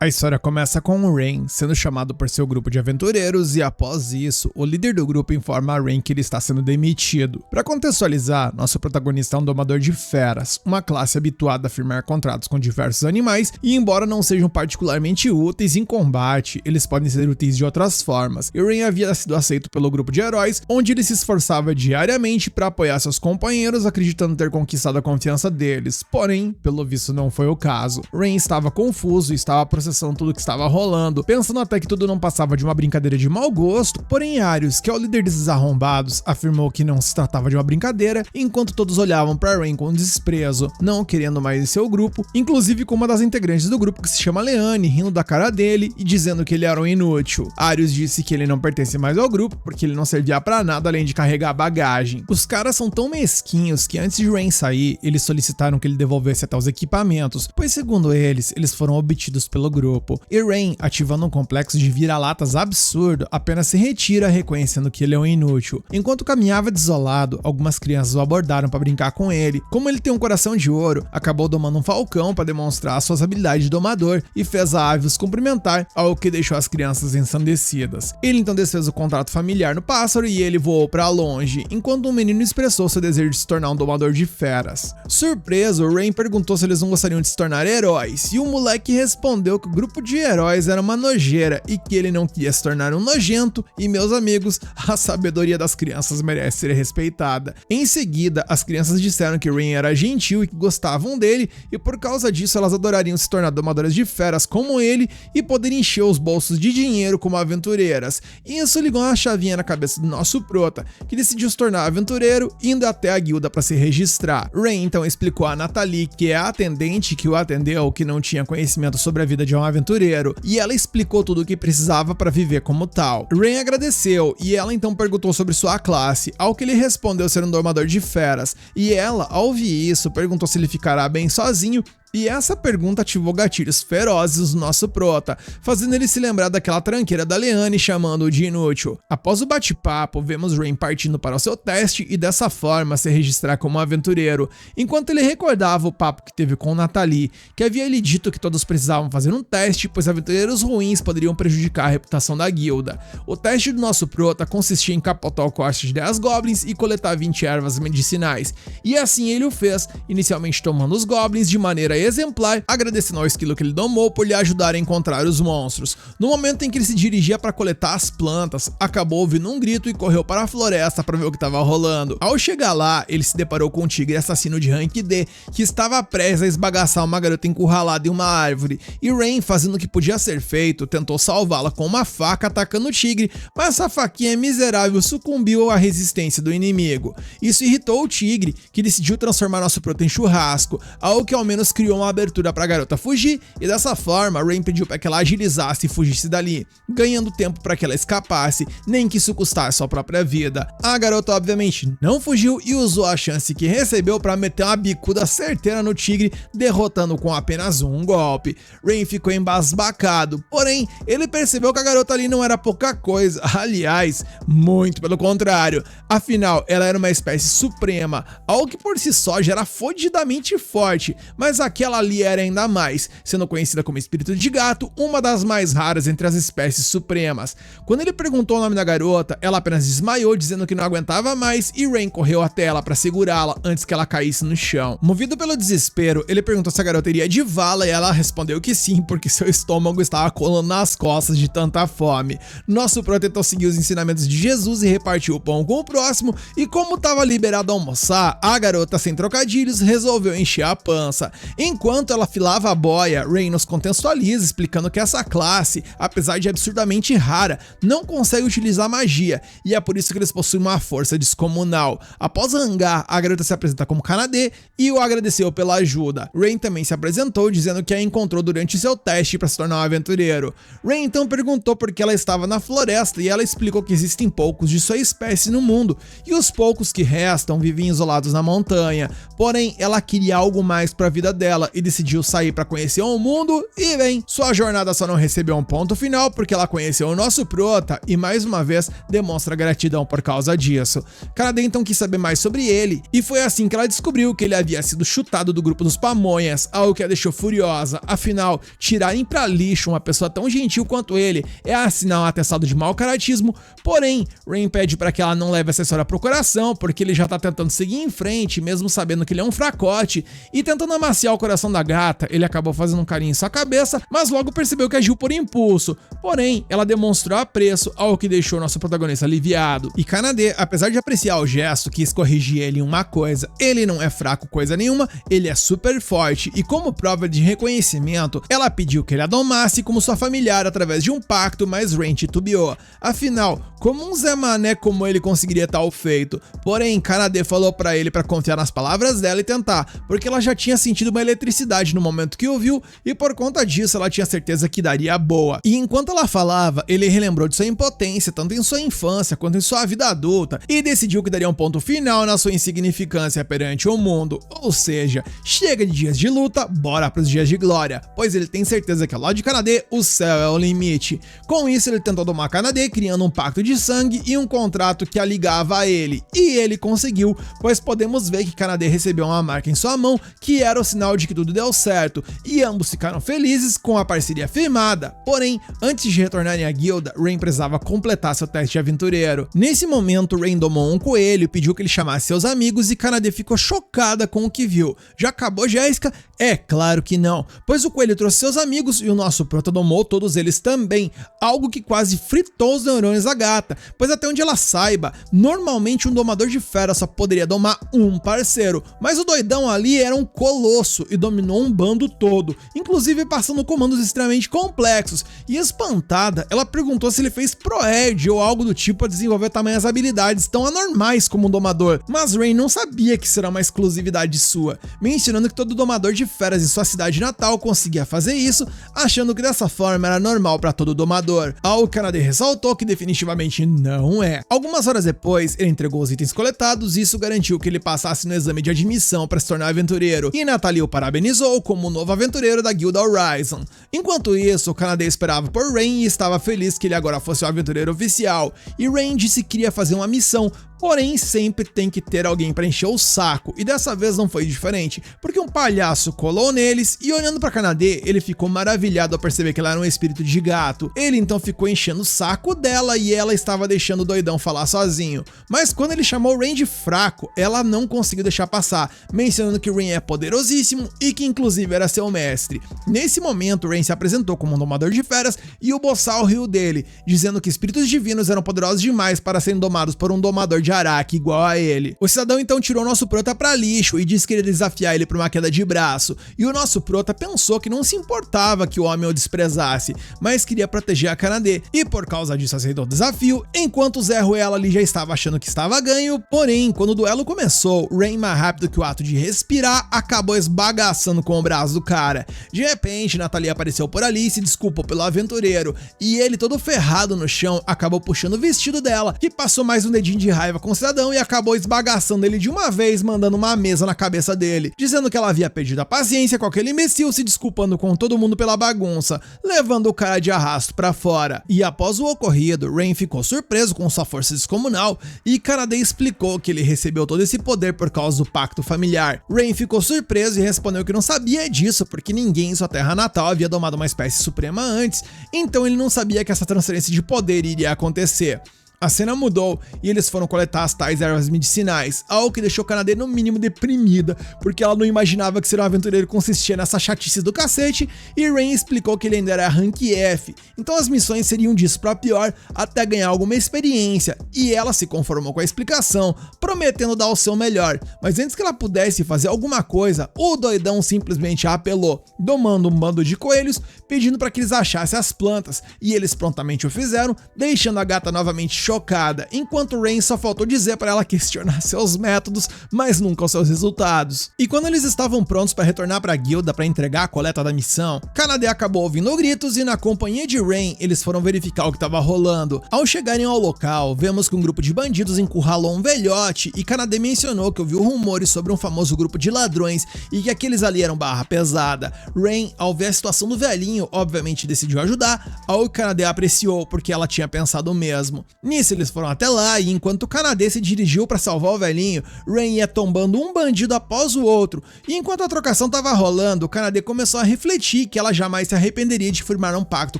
A história começa com o Rain sendo chamado por seu grupo de aventureiros e após isso, o líder do grupo informa a Rain que ele está sendo demitido. Para contextualizar, nosso protagonista é um domador de feras, uma classe habituada a firmar contratos com diversos animais e embora não sejam particularmente úteis em combate, eles podem ser úteis de outras formas. E Rain havia sido aceito pelo grupo de heróis, onde ele se esforçava diariamente para apoiar seus companheiros, acreditando ter conquistado a confiança deles. Porém, pelo visto não foi o caso. Rain estava confuso e estava processando tudo que estava rolando, pensando até que tudo não passava de uma brincadeira de mau gosto, porém Arius, que é o líder desses arrombados, afirmou que não se tratava de uma brincadeira, enquanto todos olhavam para Rain com desprezo, não querendo mais em seu grupo, inclusive com uma das integrantes do grupo que se chama Leanne, rindo da cara dele e dizendo que ele era um inútil. Arius disse que ele não pertence mais ao grupo, porque ele não servia para nada além de carregar bagagem. Os caras são tão mesquinhos que antes de Rain sair, eles solicitaram que ele devolvesse até os equipamentos, pois segundo eles foram obtidos pelo grupo. E Rain, ativando um complexo de vira-latas absurdo, apenas se retira reconhecendo que ele é um inútil. Enquanto caminhava desolado, algumas crianças o abordaram para brincar com ele. Como ele tem um coração de ouro, acabou domando um falcão para demonstrar suas habilidades de domador e fez a ave os cumprimentar, algo que deixou as crianças ensandecidas. Ele então desfez o contrato familiar no pássaro e ele voou para longe, enquanto um menino expressou seu desejo de se tornar um domador de feras. Surpreso, Rain perguntou se eles não gostariam de se tornar heróis, e o moleque respondeu que o grupo de heróis era uma nojeira e que ele não queria se tornar um nojento e, meus amigos, a sabedoria das crianças merece ser respeitada. Em seguida, as crianças disseram que Rain era gentil e que gostavam dele e por causa disso elas adorariam se tornar domadoras de feras como ele e poder encher os bolsos de dinheiro como aventureiras. E isso ligou uma chavinha na cabeça do nosso prota, que decidiu se tornar aventureiro indo até a guilda para se registrar. Rain então explicou a Natalie, que é a atendente que o atendeu, que não tinha conhecimento sobre a vida de um aventureiro, e ela explicou tudo o que precisava para viver como tal. Rain agradeceu e ela então perguntou sobre sua classe, ao que ele respondeu ser um domador de feras, e ela, ao ouvir isso, perguntou se ele ficará bem sozinho. E essa pergunta ativou gatilhos ferozes no nosso prota, fazendo ele se lembrar daquela tranqueira da Leanne chamando-o de inútil. Após o bate-papo, vemos Rain partindo para o seu teste e dessa forma se registrar como aventureiro, enquanto ele recordava o papo que teve com Natalie, que havia lhe dito que todos precisavam fazer um teste, pois aventureiros ruins poderiam prejudicar a reputação da guilda. O teste do nosso prota consistia em capotar o corte de 10 goblins e coletar 20 ervas medicinais, e assim ele o fez, inicialmente tomando os goblins de maneira exemplar, agradecendo ao esquilo que ele domou por lhe ajudar a encontrar os monstros. No momento em que ele se dirigia para coletar as plantas, acabou ouvindo um grito e correu para a floresta para ver o que estava rolando. Ao chegar lá, ele se deparou com um tigre assassino de rank D, que estava prestes a esbagaçar uma garota encurralada em uma árvore, e Rain, fazendo o que podia ser feito, tentou salvá-la com uma faca atacando o tigre, mas essa faquinha miserável sucumbiu à resistência do inimigo. Isso irritou o tigre, que decidiu transformar nosso prota em churrasco, algo que ao menos criou uma abertura para a garota fugir, e dessa forma Rain pediu para que ela agilizasse e fugisse dali, ganhando tempo para que ela escapasse, nem que isso custasse sua própria vida. A garota obviamente não fugiu e usou a chance que recebeu para meter uma bicuda certeira no tigre, derrotando com apenas um golpe. Rain ficou embasbacado, porém ele percebeu que a garota ali não era pouca coisa, aliás, muito pelo contrário, afinal ela era uma espécie suprema, algo que por si só já era fodidamente forte, mas aquela ali era ainda mais, sendo conhecida como espírito de gato, uma das mais raras entre as espécies supremas. Quando ele perguntou o nome da garota, ela apenas desmaiou, dizendo que não aguentava mais, e Rain correu até ela para segurá-la antes que ela caísse no chão. Movido pelo desespero, ele perguntou se a garota iria de vala e ela respondeu que sim, porque seu estômago estava colando nas costas de tanta fome. Nosso protetor seguiu os ensinamentos de Jesus e repartiu o pão com o próximo, e como estava liberado a almoçar, a garota, sem trocadilhos, resolveu encher a pança. Enquanto ela filava a boia, Rain nos contextualiza, explicando que essa classe, apesar de absurdamente rara, não consegue utilizar magia, e é por isso que eles possuem uma força descomunal. Após rangar, a garota se apresenta como Kanade e o agradeceu pela ajuda. Rain também se apresentou, dizendo que a encontrou durante seu teste para se tornar um aventureiro. Rain então perguntou por que ela estava na floresta e ela explicou que existem poucos de sua espécie no mundo, e os poucos que restam vivem isolados na montanha, porém ela queria algo mais para a vida dela, ela e decidiu sair para conhecer o mundo e bem, sua jornada só não recebeu um ponto final porque ela conheceu o nosso prota e mais uma vez demonstra gratidão por causa disso. Kanade então quis saber mais sobre ele e foi assim que ela descobriu que ele havia sido chutado do grupo dos pamonhas, algo que a deixou furiosa, afinal, tirarem pra lixo uma pessoa tão gentil quanto ele é assinar um atestado de mau caratismo, porém, Rain pede para que ela não leve essa história pro coração, porque ele já tá tentando seguir em frente, mesmo sabendo que ele é um fracote, e tentando amaciar o coração da gata, ele acabou fazendo um carinho em sua cabeça, mas logo percebeu que agiu por impulso, porém, ela demonstrou apreço, algo que deixou nosso protagonista aliviado. E Kanade, apesar de apreciar o gesto, quis corrigir ele em uma coisa: ele não é fraco coisa nenhuma, ele é super forte, e como prova de reconhecimento, ela pediu que ele a domasse como sua familiar através de um pacto, mas Rain titubeou. Afinal, como um Zé Mané como ele conseguiria tal feito? Porém, Kanade falou pra ele pra confiar nas palavras dela e tentar, porque ela já tinha sentido uma eletricidade no momento que o viu, e por conta disso ela tinha certeza que daria boa. E enquanto ela falava, ele relembrou de sua impotência, tanto em sua infância quanto em sua vida adulta, e decidiu que daria um ponto final na sua insignificância perante o mundo. Ou seja, chega de dias de luta, bora pros dias de glória, pois ele tem certeza que ao lado de Kanade, o céu é o limite. Com isso, ele tentou domar Kanade, criando um pacto de sangue e um contrato que a ligava a ele, e ele conseguiu, pois podemos ver que Kanade recebeu uma marca em sua mão, que era o sinal de que tudo deu certo, e ambos ficaram felizes com a parceria firmada. Porém, antes de retornarem à guilda, Rain precisava completar seu teste de aventureiro. Nesse momento, Rain domou um coelho e pediu que ele chamasse seus amigos, e Kanade ficou chocada com o que viu. Já acabou, Jéssica? É claro que não, pois o coelho trouxe seus amigos e o nosso prota domou todos eles também, algo que quase fritou os neurônios da gata, pois até onde ela saiba, normalmente um domador de fera só poderia domar um parceiro, mas o doidão ali era um colosso e dominou um bando todo, inclusive passando comandos extremamente complexos, e espantada, ela perguntou se ele fez Proerd ou algo do tipo a desenvolver tamanhas habilidades tão anormais como um domador, mas Rain não sabia que isso era uma exclusividade sua, mencionando que todo domador de feras em sua cidade natal conseguia fazer isso, achando que dessa forma era normal para todo domador, algo que Kanade ressaltou que definitivamente não é. Algumas horas depois, ele entregou os itens coletados e isso garantiu que ele passasse no exame de admissão para se tornar aventureiro, e Natalie o parabenizou como o novo aventureiro da Guilda Horizon. Enquanto isso, Kanade esperava por Rain e estava feliz que ele agora fosse o aventureiro oficial, e Rain disse que queria fazer uma missão, porém sempre tem que ter alguém para encher o saco, e dessa vez não foi diferente, porque um palhaço colou neles e olhando para Kanade, ele ficou maravilhado ao perceber que ela era um espírito de gato. Ele então ficou enchendo o saco dela e ela estava deixando o doidão falar sozinho, mas quando ele chamou Rain de fraco, ela não conseguiu deixar passar, mencionando que Rain é poderosíssimo e que inclusive era seu mestre. Nesse momento, Rain se apresentou como um domador de feras e o boçal riu dele, dizendo que espíritos divinos eram poderosos demais para serem domados por um domador de Araki igual a ele. O cidadão então tirou nosso prota pra lixo e disse que iria desafiar ele por uma queda de braço, e o nosso prota pensou que não se importava que o homem o desprezasse, mas queria proteger a Kanade, e por causa disso aceitou o desafio, enquanto Zé Ruela ali já estava achando que estava ganho, porém, quando o duelo começou, Rain, mais rápido que o ato de respirar, acabou esbagaçando com o braço do cara. De repente, Natalie apareceu por ali e se desculpou pelo aventureiro, e ele todo ferrado no chão, acabou puxando o vestido dela, que passou mais um dedinho de raiva com o cidadão e acabou esbagaçando ele de uma vez, mandando uma mesa na cabeça dele, dizendo que ela havia perdido a paciência com aquele imbecil, se desculpando com todo mundo pela bagunça, levando o cara de arrasto pra fora. E após o ocorrido, Rain ficou surpreso com sua força descomunal e Kanade explicou que ele recebeu todo esse poder por causa do pacto familiar. Rain ficou surpreso e respondeu que não sabia disso porque ninguém em sua terra natal havia domado uma espécie suprema antes, então ele não sabia que essa transferência de poder iria acontecer. A cena mudou e eles foram coletar as tais ervas medicinais, algo que deixou Kanade no mínimo deprimida, porque ela não imaginava que ser um aventureiro consistia nessa chatice do cacete, e Rain explicou que ele ainda era rank F, então as missões seriam disso pra pior até ganhar alguma experiência, e ela se conformou com a explicação, prometendo dar o seu melhor, mas antes que ela pudesse fazer alguma coisa, o doidão simplesmente a apelou, domando um bando de coelhos, pedindo para que eles achassem as plantas, e eles prontamente o fizeram, deixando a gata novamente chocada chocada, enquanto Rain só faltou dizer para ela questionar seus métodos, mas nunca os seus resultados. E quando eles estavam prontos para retornar para a guilda para entregar a coleta da missão, Kanade acabou ouvindo gritos e na companhia de Rain, eles foram verificar o que estava rolando. Ao chegarem ao local, vemos que um grupo de bandidos encurralou um velhote e Kanade mencionou que ouviu rumores sobre um famoso grupo de ladrões e que aqueles ali eram barra pesada. Rain, ao ver a situação do velhinho, obviamente decidiu ajudar, ao que Kanade apreciou porque ela tinha pensado o mesmo. Nisso eles foram até lá e enquanto Kanade se dirigiu para salvar o velhinho, Rain ia tombando um bandido após o outro. E enquanto a trocação estava rolando, Kanade começou a refletir que ela jamais se arrependeria de firmar um pacto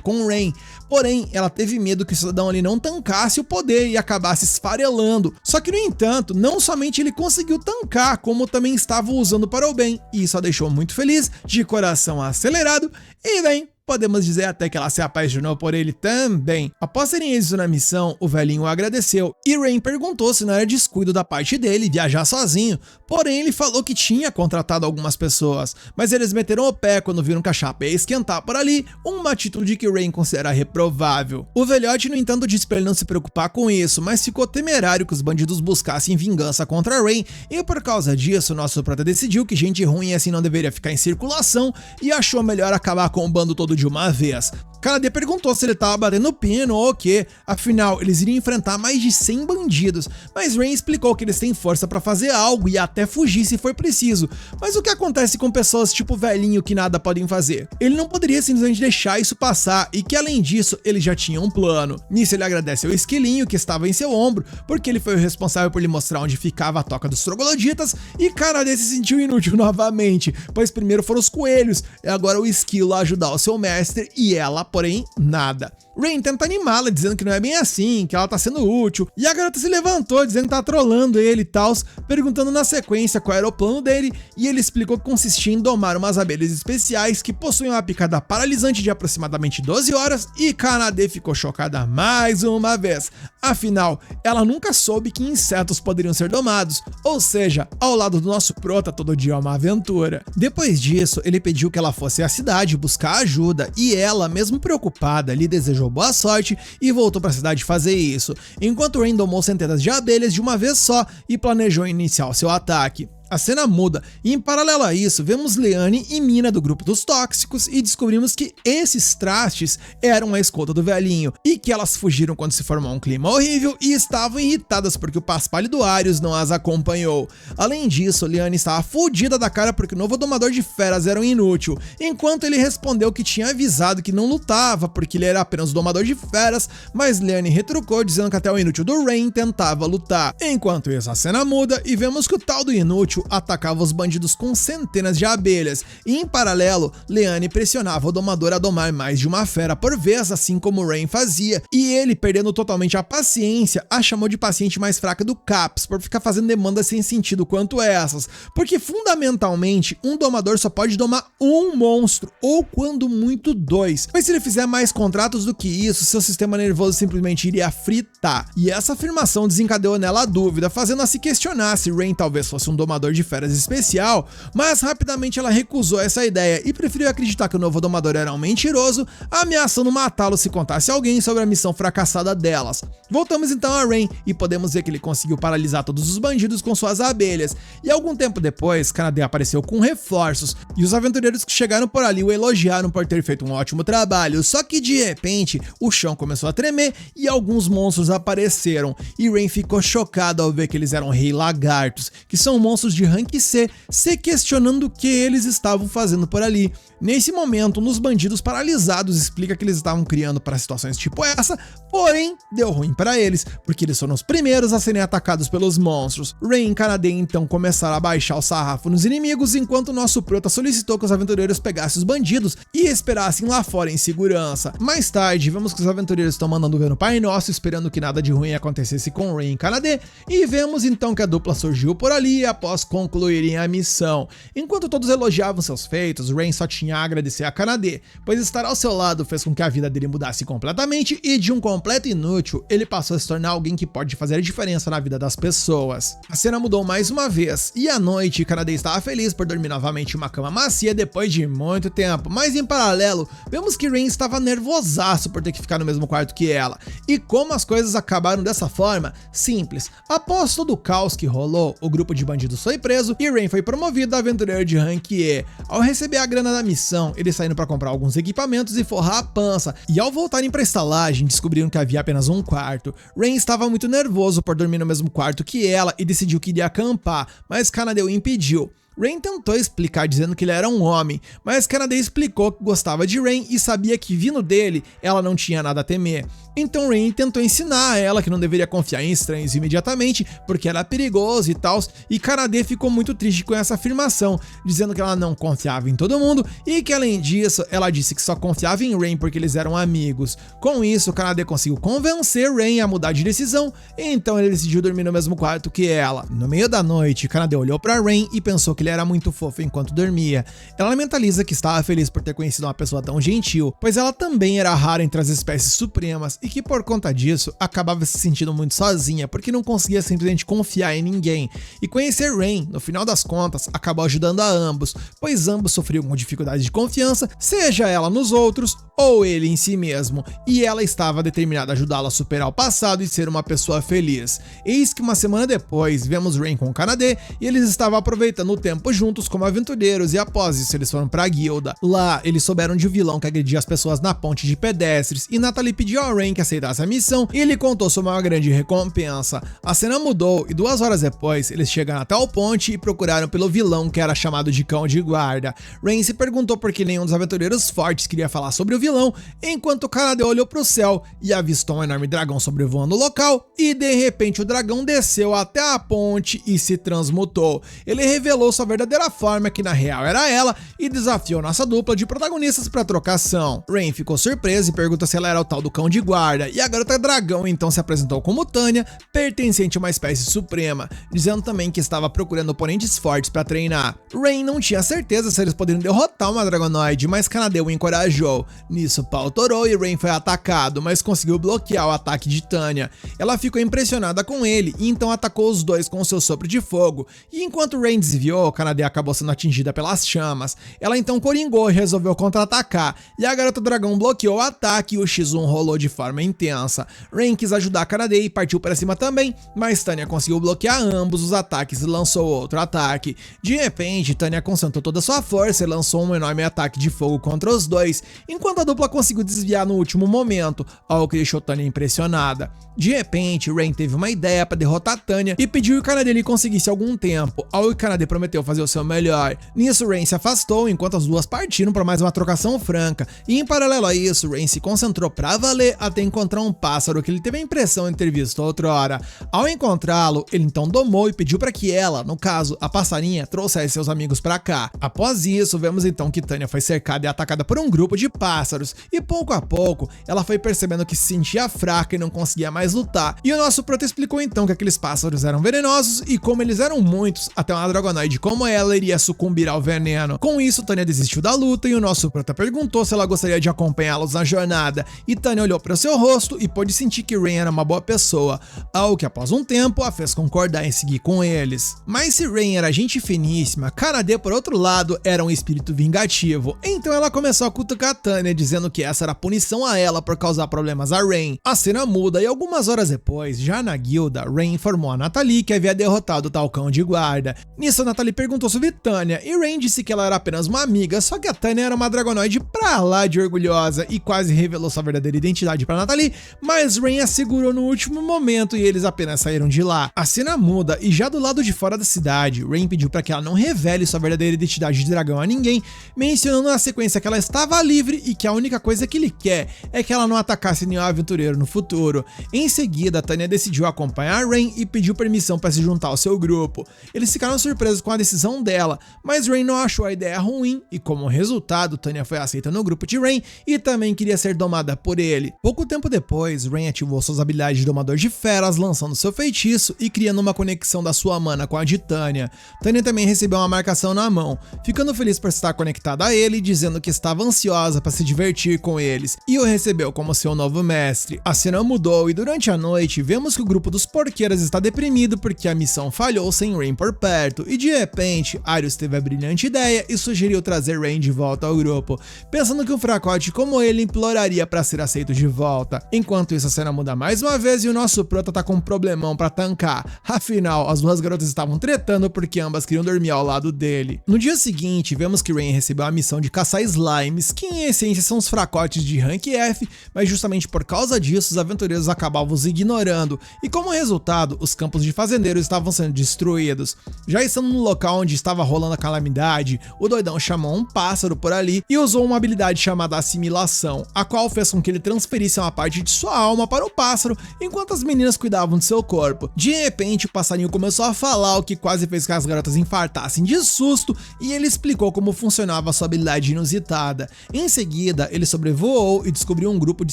com Rain. Porém, ela teve medo que o cidadão ali não tancasse o poder e acabasse esfarelando. Só que no entanto, não somente ele conseguiu tancar, como também estava usando para o bem. E isso a deixou muito feliz, de coração acelerado e bem, podemos dizer até que ela se apaixonou por ele também. Após serem êxito na missão, o velhinho o agradeceu e Rain perguntou se não era descuido da parte dele viajar sozinho, porém ele falou que tinha contratado algumas pessoas, mas eles meteram o pé quando viram que a chapa ia esquentar por ali, uma atitude que Rain considera reprovável. O velhote, no entanto, disse para ele não se preocupar com isso, mas ficou temerário que os bandidos buscassem vingança contra Rain e por causa disso, nosso prota decidiu que gente ruim assim não deveria ficar em circulação e achou melhor acabar com o bando todo de uma vez. Kanade perguntou se ele estava batendo pino ou o que, afinal eles iriam enfrentar mais de 100 bandidos, mas Rain explicou que eles têm força para fazer algo e até fugir se for preciso. Mas o que acontece com pessoas tipo velhinho que nada podem fazer? Ele não poderia simplesmente deixar isso passar e que além disso ele já tinha um plano. Nisso ele agradece ao esquilinho que estava em seu ombro, porque ele foi o responsável por lhe mostrar onde ficava a toca dos trogloditas e Kanade se sentiu inútil novamente, pois primeiro foram os coelhos e agora o esquilo a ajudar o seu mestre e ela, porém, nada. Rain tenta animá-la, dizendo que não é bem assim, que ela tá sendo útil, e a garota se levantou, dizendo que tá trolando ele e tal, perguntando na sequência qual era o plano dele, e ele explicou que consistia em domar umas abelhas especiais que possuem uma picada paralisante de aproximadamente 12 horas, e Kanade ficou chocada mais uma vez. Afinal, ela nunca soube que insetos poderiam ser domados, ou seja, ao lado do nosso prota todo dia é uma aventura. Depois disso, ele pediu que ela fosse à cidade buscar ajuda, e ela, mesmo preocupada, lhe desejou boa sorte e voltou para a cidade fazer isso, enquanto Rain domou centenas de abelhas de uma vez só e planejou iniciar o seu ataque. A cena muda e em paralelo a isso vemos Leane e Mina do grupo dos tóxicos e descobrimos que esses trastes eram a escolta do velhinho e que elas fugiram quando se formou um clima horrível e estavam irritadas porque o paspalho do Arius não as acompanhou. Além disso, Leane estava fodida da cara porque o novo domador de feras era um inútil, enquanto ele respondeu que tinha avisado que não lutava porque ele era apenas o domador de feras, mas Leane retrucou dizendo que até o inútil do Rain tentava lutar. Enquanto isso, a cena muda e vemos que o tal do inútil atacava os bandidos com centenas de abelhas e em paralelo, Leane pressionava o domador a domar mais de uma fera por vez, assim como Rain fazia, e ele, perdendo totalmente a paciência, a chamou de paciente mais fraca do CAPS por ficar fazendo demandas sem sentido quanto essas, porque fundamentalmente um domador só pode domar um monstro ou quando muito 2, mas se ele fizer mais contratos do que isso, seu sistema nervoso simplesmente iria fritar, e essa afirmação desencadeou nela a dúvida, fazendo-a se questionar se Rain talvez fosse um domador de feras especial, mas rapidamente ela recusou essa ideia e preferiu acreditar que o novo domador era um mentiroso, ameaçando matá-lo se contasse a alguém sobre a missão fracassada delas. Voltamos então a Rain e podemos ver que ele conseguiu paralisar todos os bandidos com suas abelhas, e algum tempo depois, Kanade apareceu com reforços, e os aventureiros que chegaram por ali o elogiaram por ter feito um ótimo trabalho, só que de repente o chão começou a tremer e alguns monstros apareceram, e Rain ficou chocada ao ver que eles eram rei lagartos, que são monstros de rank C, se questionando o que eles estavam fazendo por ali. Nesse momento, um dos bandidos paralisados explica que eles estavam criando para situações tipo essa, porém deu ruim para eles, porque eles foram os primeiros a serem atacados pelos monstros. Rain e Kanade então começaram a baixar o sarrafo nos inimigos, enquanto o nosso prota solicitou que os aventureiros pegassem os bandidos e esperassem lá fora em segurança. Mais tarde, vemos que os aventureiros estão mandando ver no Pai Nosso, esperando que nada de ruim acontecesse com Rain e Kanade, e vemos então que a dupla surgiu por ali após após concluírem a missão. Enquanto todos elogiavam seus feitos, Rain só tinha a agradecer a Kanade, pois estar ao seu lado fez com que a vida dele mudasse completamente e de um completo inútil, ele passou a se tornar alguém que pode fazer a diferença na vida das pessoas. A cena mudou mais uma vez, e à noite, Kanade estava feliz por dormir novamente em uma cama macia depois de muito tempo, mas em paralelo, vemos que Rain estava nervosaço por ter que ficar no mesmo quarto que ela. E como as coisas acabaram dessa forma? Simples. Após todo o caos que rolou, o grupo de bandidos foi preso e Rain foi promovido a aventureiro de rank E. Ao receber a grana da missão, eles saíram para comprar alguns equipamentos e forrar a pança, e ao voltarem para a estalagem, descobriram que havia apenas um quarto. Rain estava muito nervoso por dormir no mesmo quarto que ela e decidiu que iria acampar, mas Kanade o impediu. Rain tentou explicar dizendo que ele era um homem, mas Kanade explicou que gostava de Rain e sabia que vindo dele, ela não tinha nada a temer. Então Rain tentou ensinar a ela que não deveria confiar em estranhos imediatamente, porque era perigoso e tal, e Kanade ficou muito triste com essa afirmação, dizendo que ela não confiava em todo mundo e que além disso, ela disse que só confiava em Rain porque eles eram amigos. Com isso, Kanade conseguiu convencer Rain a mudar de decisão, então ele decidiu dormir no mesmo quarto que ela. No meio da noite, Kanade olhou para Rain e pensou que ele era muito fofo enquanto dormia. Ela mentaliza que estava feliz por ter conhecido uma pessoa tão gentil, pois ela também era rara entre as espécies supremas e que por conta disso acabava se sentindo muito sozinha porque não conseguia simplesmente confiar em ninguém. E conhecer Rain, no final das contas, acabou ajudando a ambos, pois ambos sofriam com dificuldade de confiança, seja ela nos outros ou ele em si mesmo, e ela estava determinada a ajudá-lo a superar o passado e ser uma pessoa feliz. Eis que uma semana depois, vemos Rain com Kanade e eles estavam aproveitando o tempo juntos como aventureiros e após isso eles foram para a guilda. Lá, eles souberam de um vilão que agredia as pessoas na ponte de pedestres e Natalie pediu a Rain que aceitasse a missão e ele contou sobre uma grande recompensa. A cena mudou e 2 horas depois, eles chegaram até o ponte e procuraram pelo vilão que era chamado de Cão de Guarda. Rain se perguntou por que nenhum dos aventureiros fortes queria falar sobre o vilão, enquanto Kanade olhou para o céu e avistou um enorme dragão sobrevoando o local e de repente o dragão desceu até a ponte e se transmutou. Ele revelou sua verdadeira forma, que na real era ela, e desafiou nossa dupla de protagonistas para trocação. Rain ficou surpresa e perguntou se ela era o tal do Cão de Guarda, e a garota dragão então se apresentou como Tanya, pertencente a uma espécie suprema, dizendo também que estava procurando oponentes fortes para treinar. Rain não tinha certeza se eles poderiam derrotar uma Dragonoid, mas Kanade o encorajou. Nisso o pau torou e Rain foi atacado, mas conseguiu bloquear o ataque de Tanya. Ela ficou impressionada com ele e então atacou os dois com seu sopro de fogo, e enquanto Rain desviou, Kanade acabou sendo atingida pelas chamas. Ela então coringou e resolveu contra-atacar, e a garota dragão bloqueou o ataque e o X1 rolou de forma intensa. Rain quis ajudar a Kanade e partiu para cima também, mas Tanya conseguiu bloquear ambos os ataques e lançou outro ataque. De repente, Tanya concentrou toda a sua força e lançou um enorme ataque de fogo contra os dois, enquanto a dupla conseguiu desviar no último momento, algo que deixou Tanya impressionada. De repente, Rain teve uma ideia para derrotar Tanya e pediu que o Kanade lhe conseguisse algum tempo, algo que Kanade prometeu fazer o seu melhor. Nisso, Rain se afastou enquanto as duas partiram para mais uma trocação franca, e em paralelo a isso, Rain se concentrou pra valer até encontrar um pássaro que ele teve a impressão de ter visto outrora. Ao encontrá-lo, ele então domou e pediu para que ela, no caso, a passarinha, trouxesse seus amigos para cá. Após isso, vemos então que Tanya foi cercada e atacada por um grupo de pássaros, e pouco a pouco, ela foi percebendo que se sentia fraca e não conseguia mais lutar, e o nosso prota explicou então que aqueles pássaros eram venenosos e como eles eram muitos, até uma Dragonoid como ela iria sucumbir ao veneno. Com isso, Tanya desistiu da luta e o nosso prota perguntou se ela gostaria de acompanhá-los na jornada, e Tanya olhou para o seu rosto e pôde sentir que Rain era uma boa pessoa, algo que após um tempo a fez concordar em seguir com eles. Mas se Rain era gente finíssima, Kanade por outro lado era um espírito vingativo, então ela começou a cutucar Tanya dizendo que essa era punição a ela por causar problemas a Rain. A cena muda e algumas horas depois, já na guilda, Rain informou a Natalie que havia derrotado o tal Cão de Guarda. Nisso a Natalie perguntou sobre Tanya e Rain disse que ela era apenas uma amiga, só que a Tanya era uma Dragonoid pra lá de orgulhosa e quase revelou sua verdadeira identidade pra Natalie, mas Rain a segurou no último momento e eles apenas saíram de lá. A cena muda e já do lado de fora da cidade, Rain pediu para que ela não revele sua verdadeira identidade de dragão a ninguém, mencionando na sequência que ela estava livre e que a única coisa que ele quer é que ela não atacasse nenhum aventureiro no futuro. Em seguida, Tanya decidiu acompanhar Rain e pediu permissão para se juntar ao seu grupo. Eles ficaram surpresos com a decisão dela, mas Rain não achou a ideia ruim e como resultado, Tanya foi aceita no grupo de Rain e também queria ser domada por ele. Pouco tempo depois, Rain ativou suas habilidades de domador de feras, lançando seu feitiço e criando uma conexão da sua mana com a de Tanya. Tanya também recebeu uma marcação na mão, ficando feliz por estar conectada a ele, dizendo que estava ansiosa para se divertir com eles, e o recebeu como seu novo mestre. A cena mudou e durante a noite vemos que o grupo dos porqueiras está deprimido porque a missão falhou sem Rain por perto, e de repente Arius teve a brilhante ideia e sugeriu trazer Rain de volta ao grupo, pensando que um fracote como ele imploraria para ser aceito de volta. Enquanto isso, a cena muda mais uma vez e o nosso prota tá com um problemão para tancar, afinal as duas garotas estavam tretando porque ambas queriam dormir ao lado dele. No dia seguinte, vemos que Rain recebeu a missão de caçar slimes, que em essência são os fracotes de rank F, mas justamente por causa disso os aventureiros acabavam os ignorando, e como resultado, os campos de fazendeiros estavam sendo destruídos. Já estando no local onde estava rolando a calamidade, o doidão chamou um pássaro por ali e usou uma habilidade chamada assimilação, a qual fez com que ele transferisse uma parte de sua alma para o pássaro, enquanto as meninas cuidavam de seu corpo. De repente, o passarinho começou a falar, o que quase fez que as garotas infartassem de susto, e ele explicou como funcionava a sua habilidade inusitada. Em seguida, ele sobrevoou e descobriu um grupo de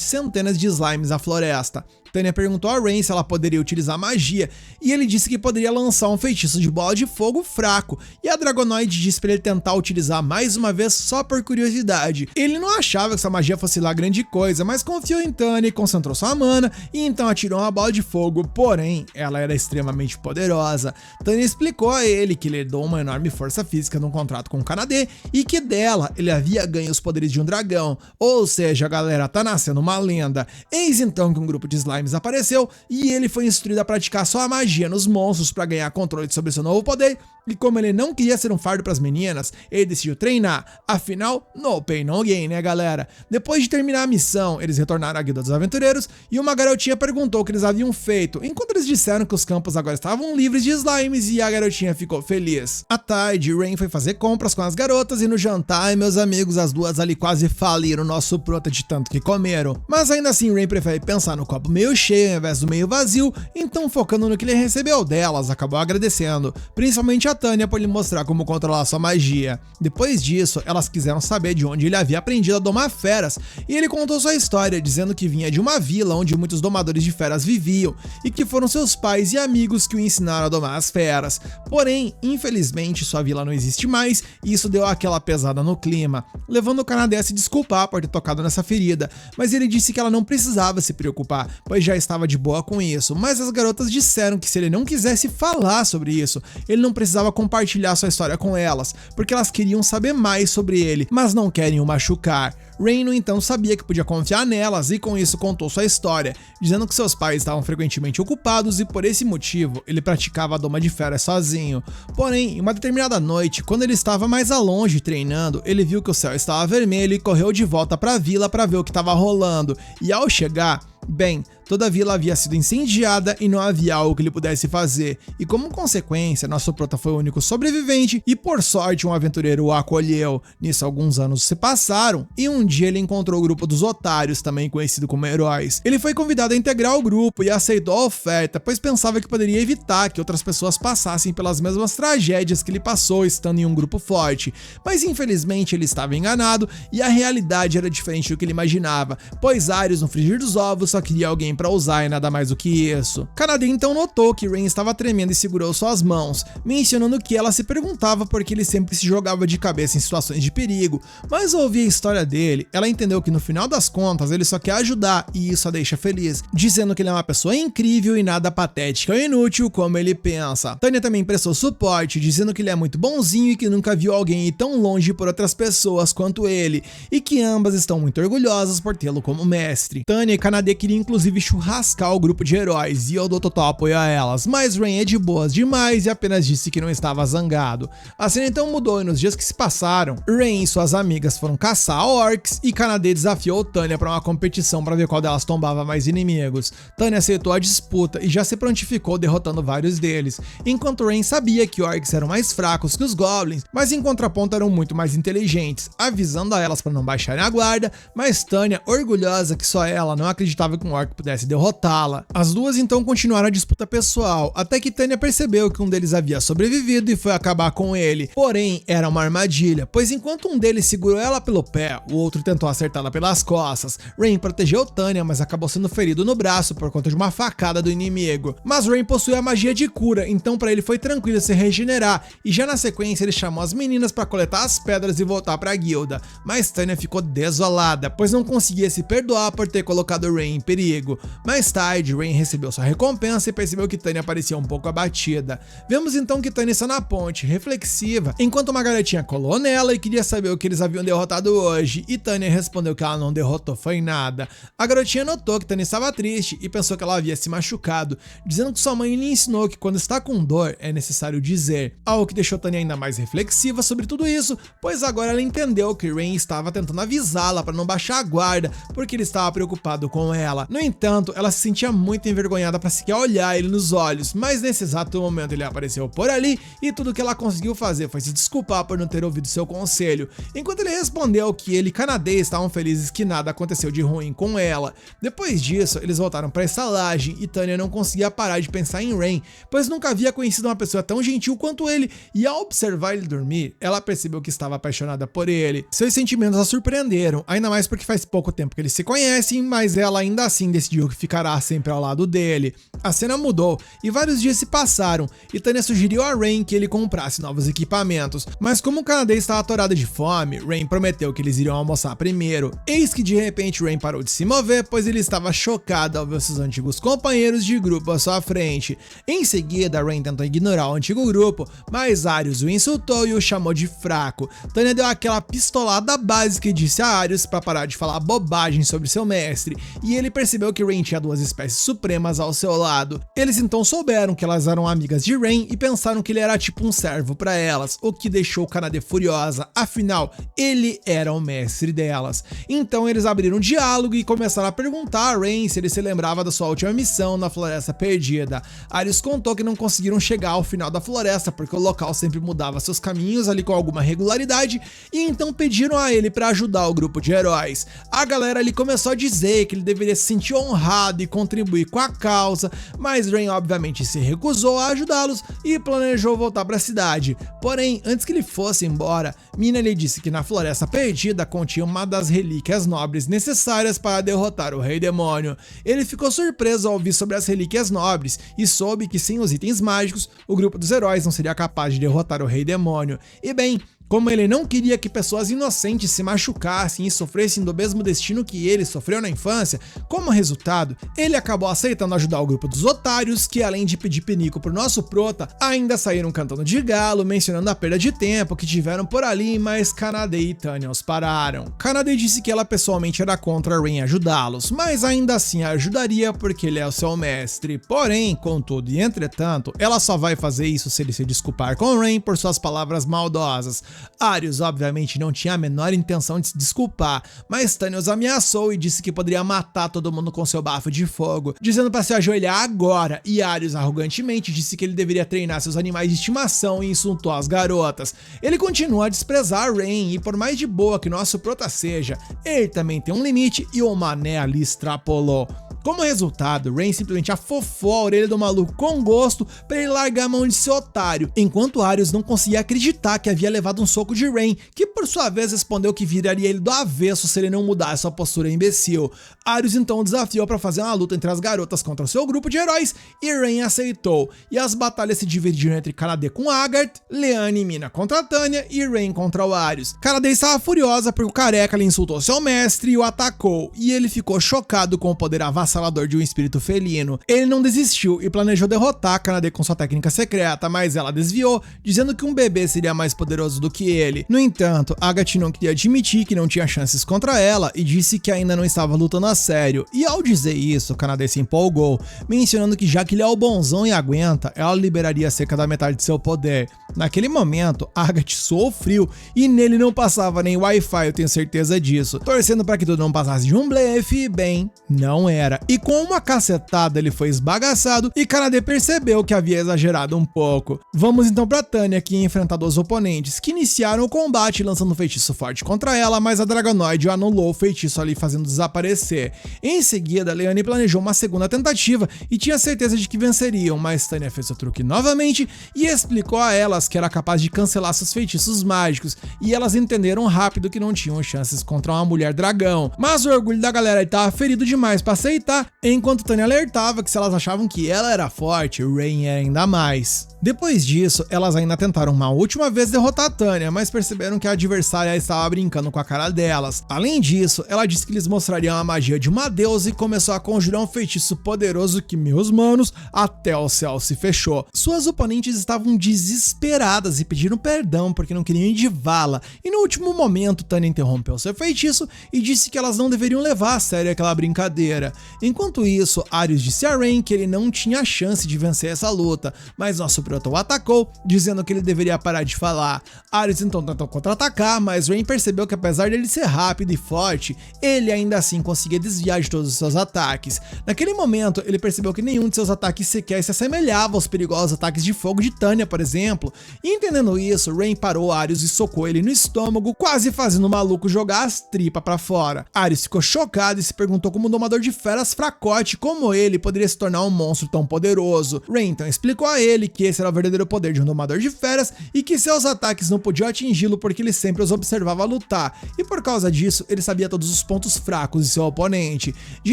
centenas de slimes na floresta. Tanya perguntou a Rain se ela poderia utilizar magia, e ele disse que poderia lançar um feitiço de bola de fogo fraco, e a Dragonoid disse para ele tentar utilizar mais uma vez só por curiosidade. Ele não achava que essa magia fosse lá grande coisa, mas confiou em Tanya e concentrou sua mana, e então atirou uma bola de fogo, porém, ela era extremamente poderosa. Tanya explicou a ele que ele herdou uma enorme força física num contrato com o Kanade, e que dela ele havia ganho os poderes de um dragão, ou seja, galera, tá nascendo uma lenda. Eis então que um grupo de slimes apareceu e ele foi instruído a praticar sua magia nos monstros para ganhar controle sobre seu novo poder, e como ele não queria ser um fardo para as meninas, ele decidiu treinar, afinal, no pain no gain, né galera? Depois de terminar a missão, eles retornaram à Guilda dos Aventureiros e uma garotinha perguntou o que eles haviam feito, enquanto eles disseram que os campos agora estavam livres de slimes, e a garotinha ficou feliz. À tarde, Rain foi fazer compras com as garotas e no jantar, meus amigos, as duas ali quase faliram o nosso prota de tanto que comeram. Mas ainda assim, Rain prefere pensar no copo meio cheio ao invés do meio vazio, então focando no que ele recebeu delas, acabou agradecendo, principalmente a Tanya por lhe mostrar como controlar sua magia. Depois disso, elas quiseram saber de onde ele havia aprendido a domar feras, e ele contou sua história, dizendo que vinha de uma vila onde muitos domadores de feras viviam, e que foram seus pais e amigos que o ensinaram a domar as feras. Porém, infelizmente, sua vila não existe mais, e isso deu aquela pesada no clima, levando o Kanade a se desculpar por ter tocado nessa ferida, mas ele disse que ela não precisava se preocupar, pois já estava de boa com isso. Mas as garotas disseram que se ele não quisesse falar sobre isso, ele não precisava compartilhar sua história com elas, porque elas queriam saber mais sobre ele, mas não querem o machucar. Rain, no entanto, sabia que podia confiar nelas e com isso contou sua história, dizendo que seus pais estavam frequentemente ocupados e por esse motivo ele praticava a doma de feras sozinho. Porém, em uma determinada noite, quando ele estava mais a longe treinando, ele viu que o céu estava vermelho e correu de volta para a vila para ver o que estava rolando, e ao chegar, bem, toda a vila havia sido incendiada e não havia algo que ele pudesse fazer, e como consequência, nosso prota foi o único sobrevivente e por sorte um aventureiro o acolheu. Nisso alguns anos se passaram e um dia ele encontrou o grupo dos otários, também conhecido como heróis. Ele foi convidado a integrar o grupo e aceitou a oferta, pois pensava que poderia evitar que outras pessoas passassem pelas mesmas tragédias que ele passou estando em um grupo forte, mas infelizmente ele estava enganado e a realidade era diferente do que ele imaginava, pois Arius no frigir dos ovos só queria alguém para usar e nada mais do que isso. Kanade então notou que Rain estava tremendo e segurou suas mãos, mencionando que ela se perguntava por que ele sempre se jogava de cabeça em situações de perigo, mas ao ouvir a história dele, ela entendeu que no final das contas ele só quer ajudar e isso a deixa feliz, dizendo que ele é uma pessoa incrível e nada patética ou inútil como ele pensa. Tanya também prestou suporte, dizendo que ele é muito bonzinho e que nunca viu alguém ir tão longe por outras pessoas quanto ele, e que ambas estão muito orgulhosas por tê-lo como mestre. Tanya e Kanade queria inclusive churrascar o grupo de heróis e eu dou total apoio a elas, mas Rain é de boas demais e apenas disse que não estava zangado. A cena então mudou e nos dias que se passaram, Rain e suas amigas foram caçar orcs e Kanade desafiou Tanya para uma competição para ver qual delas tombava mais inimigos. Tanya aceitou a disputa e já se prontificou derrotando vários deles, enquanto Rain sabia que orcs eram mais fracos que os goblins, mas em contraponto eram muito mais inteligentes, avisando a elas para não baixarem a guarda, mas Tanya, orgulhosa que só ela não acreditava que um orc pudesse pudesse derrotá-la. As duas então continuaram a disputa pessoal, até que Tanya percebeu que um deles havia sobrevivido e foi acabar com ele. Porém, era uma armadilha, pois enquanto um deles segurou ela pelo pé, o outro tentou acertá-la pelas costas. Rain protegeu Tanya, mas acabou sendo ferido no braço por conta de uma facada do inimigo. Mas Rain possui a magia de cura, então para ele foi tranquilo se regenerar, e já na sequência ele chamou as meninas para coletar as pedras e voltar para a guilda. Mas Tanya ficou desolada, pois não conseguia se perdoar por ter colocado Rain em perigo. Mais tarde, Rain recebeu sua recompensa e percebeu que Tanya parecia um pouco abatida. Vemos então que Tanya está na ponte, reflexiva, enquanto uma garotinha colou nela e queria saber o que eles haviam derrotado hoje, e Tanya respondeu que ela não derrotou foi nada. A garotinha notou que Tanya estava triste e pensou que ela havia se machucado, dizendo que sua mãe lhe ensinou que quando está com dor é necessário dizer, algo que deixou Tanya ainda mais reflexiva sobre tudo isso, pois agora ela entendeu que Rain estava tentando avisá-la para não baixar a guarda, porque ele estava preocupado com ela. No entanto, ela se sentia muito envergonhada para sequer olhar ele nos olhos, mas nesse exato momento ele apareceu por ali e tudo que ela conseguiu fazer foi se desculpar por não ter ouvido seu conselho, enquanto ele respondeu que ele e Kanade estavam felizes que nada aconteceu de ruim com ela. Depois disso, eles voltaram para a estalagem e Tanya não conseguia parar de pensar em Rain, pois nunca havia conhecido uma pessoa tão gentil quanto ele, e ao observar ele dormir, ela percebeu que estava apaixonada por ele. Seus sentimentos a surpreenderam, ainda mais porque faz pouco tempo que eles se conhecem, mas ela ainda assim decidiu que ficará sempre ao lado dele. A cena mudou e vários dias se passaram, e Tanya sugeriu a Rain que ele comprasse novos equipamentos, mas como o Kanade estava atorado de fome, Rain prometeu que eles iriam almoçar primeiro. Eis que de repente Rain parou de se mover, pois ele estava chocado ao ver seus antigos companheiros de grupo à sua frente. Em seguida, Rain tentou ignorar o antigo grupo, mas Arius o insultou e o chamou de fraco. Tanya deu aquela pistolada básica e disse a Arius para parar de falar bobagem sobre seu mestre, e ele percebeu que Rain tinha duas espécies supremas ao seu lado. Eles então souberam que elas eram amigas de Rain e pensaram que ele era tipo um servo para elas, o que deixou Kanade furiosa, afinal, ele era o mestre delas. Então eles abriram um diálogo e começaram a perguntar a Rain se ele se lembrava da sua última missão na Floresta Perdida. Arius contou que não conseguiram chegar ao final da floresta porque o local sempre mudava seus caminhos ali com alguma regularidade, e então pediram a ele para ajudar o grupo de heróis. A galera ali começou a dizer que ele deveria se sentir honrado e contribuir com a causa, mas Rain obviamente se recusou a ajudá-los e planejou voltar para a cidade. Porém, antes que ele fosse embora, Mina lhe disse que na Floresta Perdida continha uma das relíquias nobres necessárias para derrotar o Rei Demônio. Ele ficou surpreso ao ouvir sobre as relíquias nobres e soube que sem os itens mágicos, o grupo dos heróis não seria capaz de derrotar o Rei Demônio. E bem, como ele não queria que pessoas inocentes se machucassem e sofressem do mesmo destino que ele sofreu na infância, como resultado, ele acabou aceitando ajudar o grupo dos otários, que além de pedir pinico pro nosso prota, ainda saíram cantando de galo, mencionando a perda de tempo que tiveram por ali, mas Kanade e Tanya os pararam. Kanade disse que ela pessoalmente era contra Rain ajudá-los, mas ainda assim a ajudaria porque ele é o seu mestre. Porém, contudo e entretanto, ela só vai fazer isso se ele se desculpar com Rain por suas palavras maldosas. Arius obviamente não tinha a menor intenção de se desculpar, mas Tanya os ameaçou e disse que poderia matar todo mundo com seu bafo de fogo, dizendo para se ajoelhar agora, e Arius arrogantemente disse que ele deveria treinar seus animais de estimação e insultou as garotas. Ele continua a desprezar Rain, e por mais de boa que nosso prota seja, ele também tem um limite e o mané ali extrapolou. Como resultado, Rain simplesmente afofou a orelha do maluco com gosto para ele largar a mão de seu otário, enquanto Arius não conseguia acreditar que havia levado um soco de Rain, que por sua vez respondeu que viraria ele do avesso se ele não mudasse sua postura imbecil. Arius então o desafiou para fazer uma luta entre as garotas contra o seu grupo de heróis, e Rain aceitou, e as batalhas se dividiram entre Kanade com Agarth, Leane e Mina contra Tanya e Rain contra o Arius. Kanade estava furiosa porque o careca lhe insultou seu mestre e o atacou, e ele ficou chocado com o poder avassalador de um espírito felino. Ele não desistiu e planejou derrotar Kanade com sua técnica secreta, mas ela desviou, dizendo que um bebê seria mais poderoso do que ele. No entanto, Agatha não queria admitir que não tinha chances contra ela e disse que ainda não estava lutando a sério, e ao dizer isso, Kanade se empolgou, mencionando que já que ele é o bonzão e aguenta, ela liberaria cerca da metade de seu poder. Naquele momento, Agatha soou frio e nele não passava nem Wi-Fi, eu tenho certeza disso, torcendo para que tudo não passasse de um blefe. Bem, não era, e com uma cacetada ele foi esbagaçado e Kanade percebeu que havia exagerado um pouco. Vamos então pra Tanya, que ia enfrentar dois oponentes, que iniciaram o combate lançando um feitiço forte contra ela, mas a Dragonoid anulou o feitiço ali, fazendo desaparecer. Em seguida, Leane planejou uma segunda tentativa e tinha certeza de que venceriam, mas Tanya fez o truque novamente e explicou a elas que era capaz de cancelar seus feitiços mágicos, e elas entenderam rápido que não tinham chances contra uma mulher dragão, mas o orgulho da galera estava ferido demais para aceitar, enquanto Tanya alertava que se elas achavam que ela era forte, Rain era ainda mais. Depois disso, elas ainda tentaram uma última vez derrotar a Tanya, mas perceberam que a adversária estava brincando com a cara delas. Além disso, ela disse que eles mostrariam a magia de uma deusa e começou a conjurar um feitiço poderoso que, meus manos, até o céu se fechou. Suas oponentes estavam desesperadas e pediram perdão porque não queriam ir de vala, e no último momento Tanya interrompeu seu feitiço e disse que elas não deveriam levar a sério aquela brincadeira. Enquanto isso, Arius disse a Rain que ele não tinha chance de vencer essa luta, mas nosso Proto o atacou, dizendo que ele deveria parar de falar. Arius então tentou contra-atacar, mas Rain percebeu que apesar dele ser rápido e forte, ele ainda assim conseguia desviar de todos os seus ataques. Naquele momento, ele percebeu que nenhum de seus ataques sequer se assemelhava aos perigosos ataques de fogo de Tanya, por exemplo. E entendendo isso, Rain parou Arius e socou ele no estômago, quase fazendo o maluco jogar as tripas pra fora. Arius ficou chocado e se perguntou como um domador de feras fracote como ele poderia se tornar um monstro tão poderoso. Rain então explicou a ele que esse era o verdadeiro poder de um domador de feras e que seus ataques não podiam atingi-lo porque ele sempre os observava lutar, e por causa disso ele sabia todos os pontos fracos de seu oponente. De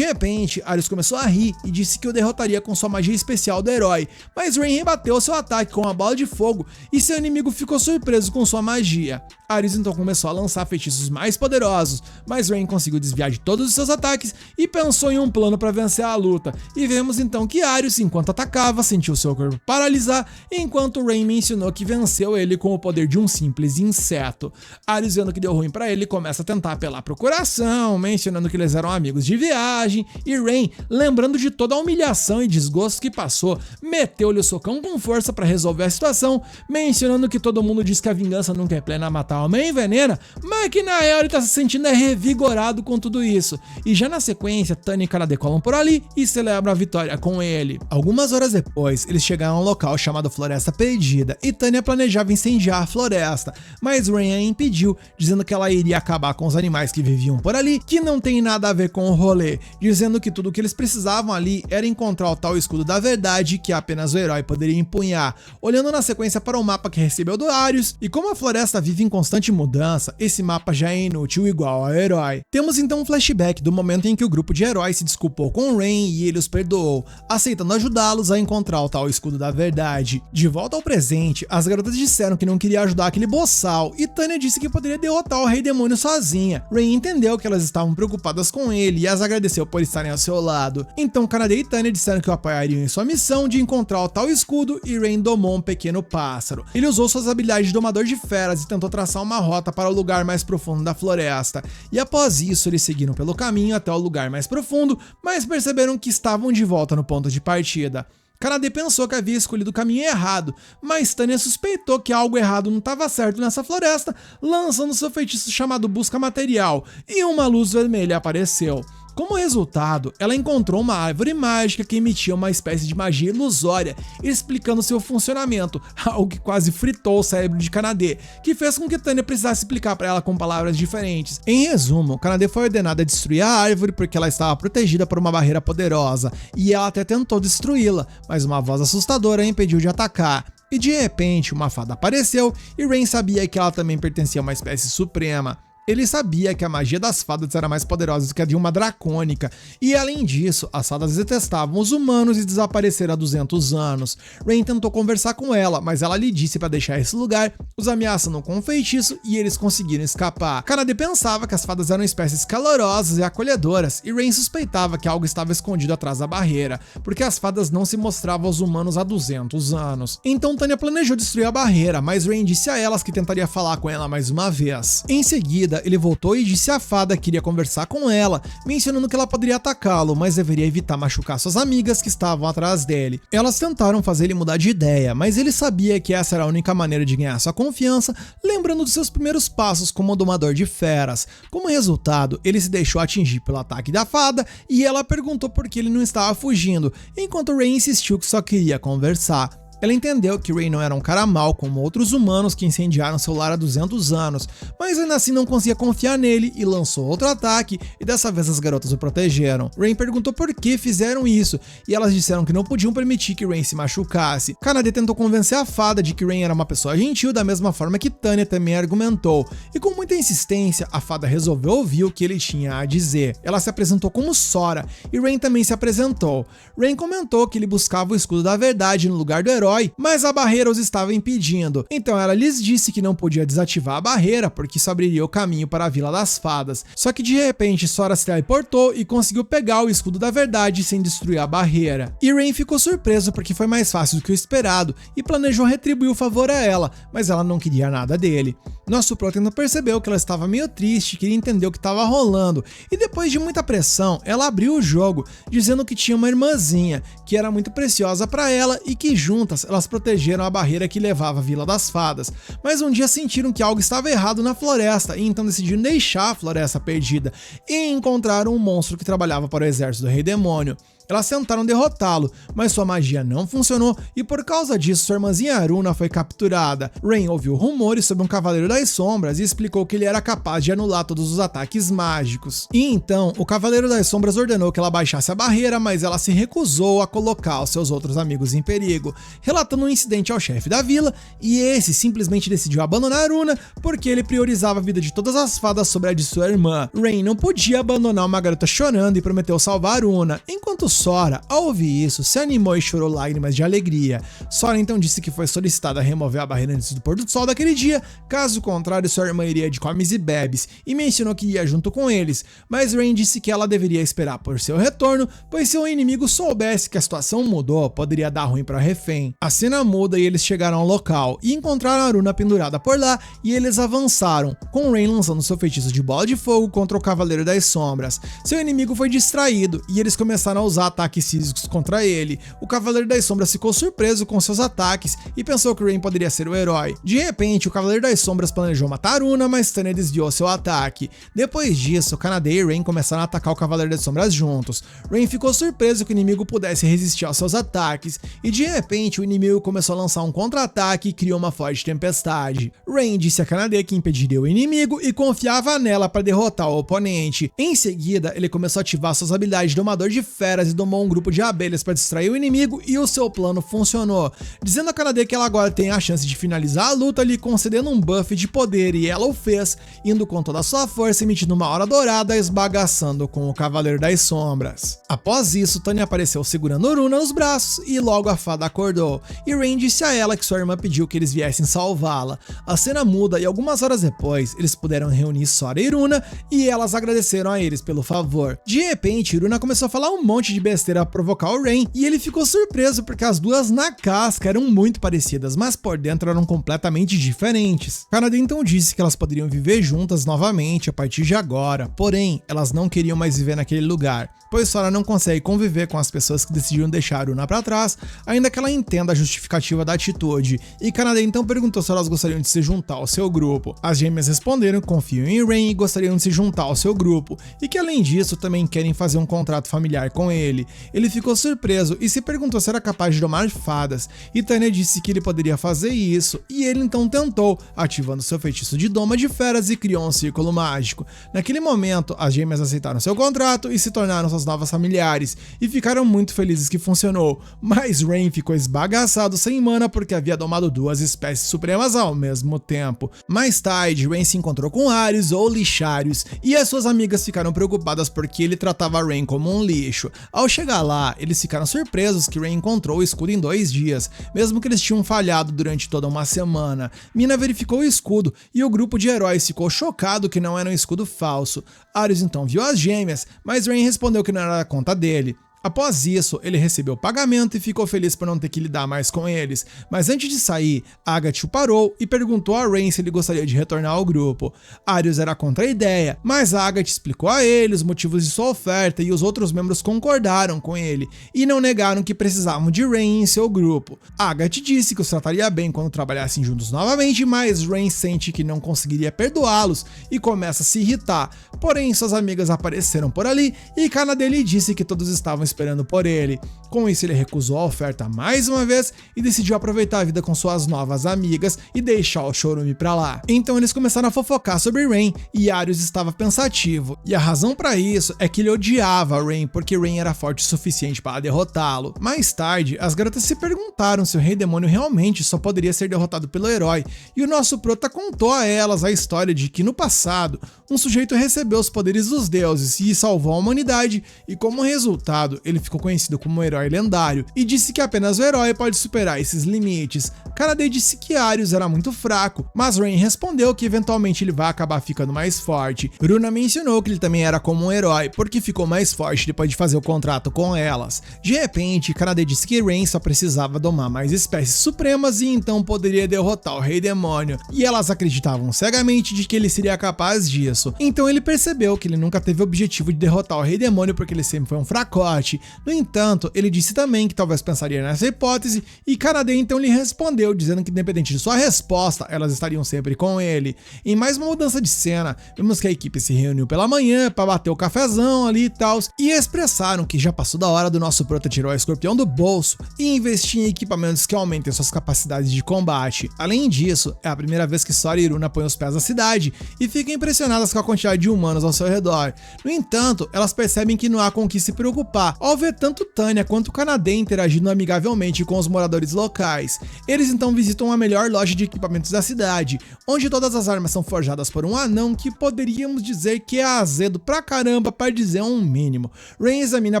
repente, Arius começou a rir e disse que o derrotaria com sua magia especial do herói, mas Rain rebateu seu ataque com uma bola de fogo e seu inimigo ficou surpreso com sua magia. Arius então começou a lançar feitiços mais poderosos, mas Rain conseguiu desviar de todos os seus ataques e pensou em um plano para vencer a luta, e vemos então que Arius, enquanto atacava, sentiu seu corpo paralisar, enquanto Rain mencionou que venceu ele com o poder de um simples inseto. Arius, vendo que deu ruim pra ele, começa a tentar apelar pro coração, mencionando que eles eram amigos de viagem, e Rain, lembrando de toda a humilhação e desgosto que passou, meteu-lhe o socão com força pra resolver a situação, mencionando que todo mundo diz que a vingança nunca é plena, matar a alma envenena, mas que na real ele tá se sentindo revigorado com tudo isso. E já na sequência, Tanya e Kanade colam por ali e celebram a vitória com ele. Algumas horas depois, eles chegaram a um local chamado Floresta Perdida, e Tanya planejava incendiar a floresta, mas Rain a impediu, dizendo que ela iria acabar com os animais que viviam por ali, que não tem nada a ver com o rolê, dizendo que tudo o que eles precisavam ali era encontrar o tal escudo da verdade que apenas o herói poderia empunhar. Olhando na sequência para o mapa que recebeu do Arius, e como a floresta vive em constante mudança, esse mapa já é inútil igual ao herói. Temos então um flashback do momento em que o grupo de heróis se desculpou com Rain e ele os perdoou, aceitando ajudá-los a encontrar o tal escudo da verdade. De volta ao presente, as garotas disseram que não queria ajudar aquele boçal, e Tanya disse que poderia derrotar o Rei Demônio sozinha. Rain entendeu que elas estavam preocupadas com ele e as agradeceu por estarem ao seu lado. Então Kanade e Tanya disseram que o apoiariam em sua missão de encontrar o tal escudo, e Rain domou um pequeno pássaro. Ele usou suas habilidades de domador de feras e tentou traçar uma rota para o lugar mais profundo da floresta, e após isso eles seguiram pelo caminho até o lugar mais profundo, mas perceberam que estavam de volta no ponto de partida. Kanade pensou que havia escolhido o caminho errado, mas Tanya suspeitou que algo errado não estava certo nessa floresta, lançando seu feitiço chamado Busca Material, e uma luz vermelha apareceu. Como resultado, ela encontrou uma árvore mágica que emitia uma espécie de magia ilusória, explicando seu funcionamento, algo que quase fritou o cérebro de Kanade, que fez com que Tanya precisasse explicar para ela com palavras diferentes. Em resumo, Kanade foi ordenada a destruir a árvore porque ela estava protegida por uma barreira poderosa, e ela até tentou destruí-la, mas uma voz assustadora a impediu de atacar. E de repente, uma fada apareceu, e Rain sabia que ela também pertencia a uma espécie suprema. Ele sabia que a magia das fadas era mais poderosa do que a de uma dracônica, e além disso, as fadas detestavam os humanos e desapareceram há 200 anos. Rain tentou conversar com ela, mas ela lhe disse para deixar esse lugar, os ameaçando com um feitiço, e eles conseguiram escapar. Kanade pensava que as fadas eram espécies calorosas e acolhedoras, e Rain suspeitava que algo estava escondido atrás da barreira, porque as fadas não se mostravam aos humanos há 200 anos. Então Tanya planejou destruir a barreira, mas Rain disse a elas que tentaria falar com ela mais uma vez. Em seguida, seguida, ele voltou e disse à fada que iria conversar com ela, mencionando que ela poderia atacá-lo, mas deveria evitar machucar suas amigas que estavam atrás dele. Elas tentaram fazer ele mudar de ideia, mas ele sabia que essa era a única maneira de ganhar sua confiança, lembrando dos seus primeiros passos como domador de feras. Como resultado, ele se deixou atingir pelo ataque da fada e ela perguntou por que ele não estava fugindo, enquanto Ray insistiu que só queria conversar. Ela entendeu que Ray não era um cara mau como outros humanos que incendiaram seu lar há 200 anos, mas ainda assim não conseguia confiar nele e lançou outro ataque, e dessa vez as garotas o protegeram. Ray perguntou por que fizeram isso, e elas disseram que não podiam permitir que Ray se machucasse. Kanade tentou convencer a fada de que Ray era uma pessoa gentil da mesma forma que Tanya também argumentou, e com muita insistência, a fada resolveu ouvir o que ele tinha a dizer. Ela se apresentou como Sora, e Ray também se apresentou. Ray comentou que ele buscava o escudo da verdade no lugar do herói, mas a barreira os estava impedindo, então ela lhes disse que não podia desativar a barreira porque isso abriria o caminho para a Vila das Fadas. Só que de repente Sora se teleportou e conseguiu pegar o escudo da verdade sem destruir a barreira. E Rain ficou surpreso porque foi mais fácil do que o esperado e planejou retribuir o favor a ela, mas ela não queria nada dele. Nosso Protendo percebeu que ela estava meio triste, queria entender o que estava rolando, e depois de muita pressão, ela abriu o jogo, dizendo que tinha uma irmãzinha, que era muito preciosa para ela e que juntas elas protegeram a barreira que levava à Vila das Fadas, mas um dia sentiram que algo estava errado na floresta e então decidiram deixar a floresta perdida e encontraram um monstro que trabalhava para o exército do Rei Demônio. Elas tentaram derrotá-lo, mas sua magia não funcionou e por causa disso sua irmãzinha Aruna foi capturada. Rain ouviu rumores sobre um Cavaleiro das Sombras e explicou que ele era capaz de anular todos os ataques mágicos. E então, o Cavaleiro das Sombras ordenou que ela baixasse a barreira, mas ela se recusou a colocar os seus outros amigos em perigo, relatando um incidente ao chefe da vila, e esse simplesmente decidiu abandonar Aruna porque ele priorizava a vida de todas as fadas sobre a de sua irmã. Rain não podia abandonar uma garota chorando e prometeu salvar Aruna, enquanto Sora, ao ouvir isso, se animou e chorou lágrimas de alegria. Sora então disse que foi solicitada a remover a barreira antes do pôr do sol daquele dia, caso contrário sua irmã iria de comes e bebes, e mencionou que ia junto com eles, mas Rain disse que ela deveria esperar por seu retorno, pois se o inimigo soubesse que a situação mudou, poderia dar ruim para refém. A cena muda e eles chegaram ao local, e encontraram Aruna pendurada por lá, e eles avançaram, com Rain lançando seu feitiço de bola de fogo contra o Cavaleiro das Sombras. Seu inimigo foi distraído, e eles começaram a usar ataques físicos contra ele. O Cavaleiro das Sombras ficou surpreso com seus ataques e pensou que Rain poderia ser o herói. De repente, o Cavaleiro das Sombras planejou matar Aruna, mas Tanya desviou seu ataque. Depois disso, Kanade e Rain começaram a atacar o Cavaleiro das Sombras juntos. Rain ficou surpreso que o inimigo pudesse resistir aos seus ataques, e de repente o inimigo começou a lançar um contra-ataque e criou uma forte tempestade. Rain disse a Kanade que impediria o inimigo e confiava nela para derrotar o oponente. Em seguida, ele começou a ativar suas habilidades de domador de feras e domou um grupo de abelhas para distrair o inimigo, e o seu plano funcionou, dizendo a Kanade que ela agora tem a chance de finalizar a luta lhe concedendo um buff de poder, e ela o fez, indo com toda a sua força emitindo uma aura dourada esbagaçando com o Cavaleiro das Sombras. Após isso, Tanya apareceu segurando Aruna nos braços e logo a fada acordou, e Rain disse a ela que sua irmã pediu que eles viessem salvá-la. A cena muda e algumas horas depois eles puderam reunir Sora e Aruna e elas agradeceram a eles pelo favor. De repente, Aruna começou a falar um monte de besteira a provocar o Rain e ele ficou surpreso porque as duas na casca eram muito parecidas, mas por dentro eram completamente diferentes. Kanade então disse que elas poderiam viver juntas novamente a partir de agora, porém elas não queriam mais viver naquele lugar, pois Sora não consegue conviver com as pessoas que decidiram deixar Aruna pra trás, ainda que ela entenda a justificativa da atitude, e Kanade então perguntou se elas gostariam de se juntar ao seu grupo. As gêmeas responderam que confiam em Rain e gostariam de se juntar ao seu grupo, e que além disso também querem fazer um contrato familiar com ele. Ele ficou surpreso e se perguntou se era capaz de domar fadas, e Tanya disse que ele poderia fazer isso, e ele então tentou, ativando seu feitiço de doma de feras e criou um círculo mágico. Naquele momento, as gêmeas aceitaram seu contrato e se tornaram suas novas familiares, e ficaram muito felizes que funcionou, mas Rain ficou esbagaçado sem mana porque havia domado duas espécies supremas ao mesmo tempo. Mais tarde, Rain se encontrou com Ares ou Lixários, e as suas amigas ficaram preocupadas porque ele tratava Rain como um lixo. Ao chegar lá, eles ficaram surpresos que Rain encontrou o escudo em 2 dias, mesmo que eles tinham falhado durante toda uma semana. Mina verificou o escudo e o grupo de heróis ficou chocado que não era um escudo falso. Ares então viu as gêmeas, mas Rain respondeu que não era da conta dele. Após isso, ele recebeu o pagamento e ficou feliz por não ter que lidar mais com eles, mas antes de sair, Agatha o parou e perguntou a Rain se ele gostaria de retornar ao grupo. Arius era contra a ideia, mas Agatha explicou a ele os motivos de sua oferta e os outros membros concordaram com ele e não negaram que precisavam de Rain em seu grupo. Agatha disse que os trataria bem quando trabalhassem juntos novamente, mas Rain sente que não conseguiria perdoá-los e começa a se irritar. Porém, suas amigas apareceram por ali e Kanade lhe disse que todos estavam esperando por ele. Com isso, ele recusou a oferta mais uma vez e decidiu aproveitar a vida com suas novas amigas e deixar o chorume pra lá. Então eles começaram a fofocar sobre Rain e Arius estava pensativo. E a razão pra isso é que ele odiava Rain porque Rain era forte o suficiente para derrotá-lo. Mais tarde, as garotas se perguntaram se o Rei Demônio realmente só poderia ser derrotado pelo herói, e o nosso prota contou a elas a história de que no passado, um sujeito recebeu os poderes dos deuses e salvou a humanidade, e como resultado, ele ficou conhecido como um herói lendário, e disse que apenas o herói pode superar esses limites. Kanade disse que Arius era muito fraco, mas Rain respondeu que eventualmente ele vai acabar ficando mais forte. Runa mencionou que ele também era como um herói, porque ficou mais forte depois de fazer o contrato com elas. De repente, Kanade disse que Rain só precisava domar mais espécies supremas e então poderia derrotar o Rei Demônio, e elas acreditavam cegamente de que ele seria capaz disso. Então ele percebeu que ele nunca teve o objetivo de derrotar o Rei Demônio porque ele sempre foi um fracote. No entanto, ele disse também que talvez pensaria nessa hipótese, e Kanade então lhe respondeu dizendo que independente de sua resposta, elas estariam sempre com ele. Em mais uma mudança de cena, vemos que a equipe se reuniu pela manhã para bater o cafezão ali e tal, e expressaram que já passou da hora do nosso prota tirar o escorpião do bolso e investir em equipamentos que aumentem suas capacidades de combate. Além disso, é a primeira vez que Sora e Runa põem os pés na cidade e ficam impressionadas com a quantidade de humanos ao seu redor. No entanto, elas percebem que não há com o que se preocupar ao ver tanto Tanya quanto Kanade interagindo amigavelmente com os moradores locais. Eles então visitam a melhor loja de equipamentos da cidade, onde todas as armas são forjadas por um anão que poderíamos dizer que é azedo pra caramba, para dizer um mínimo. Rain examina a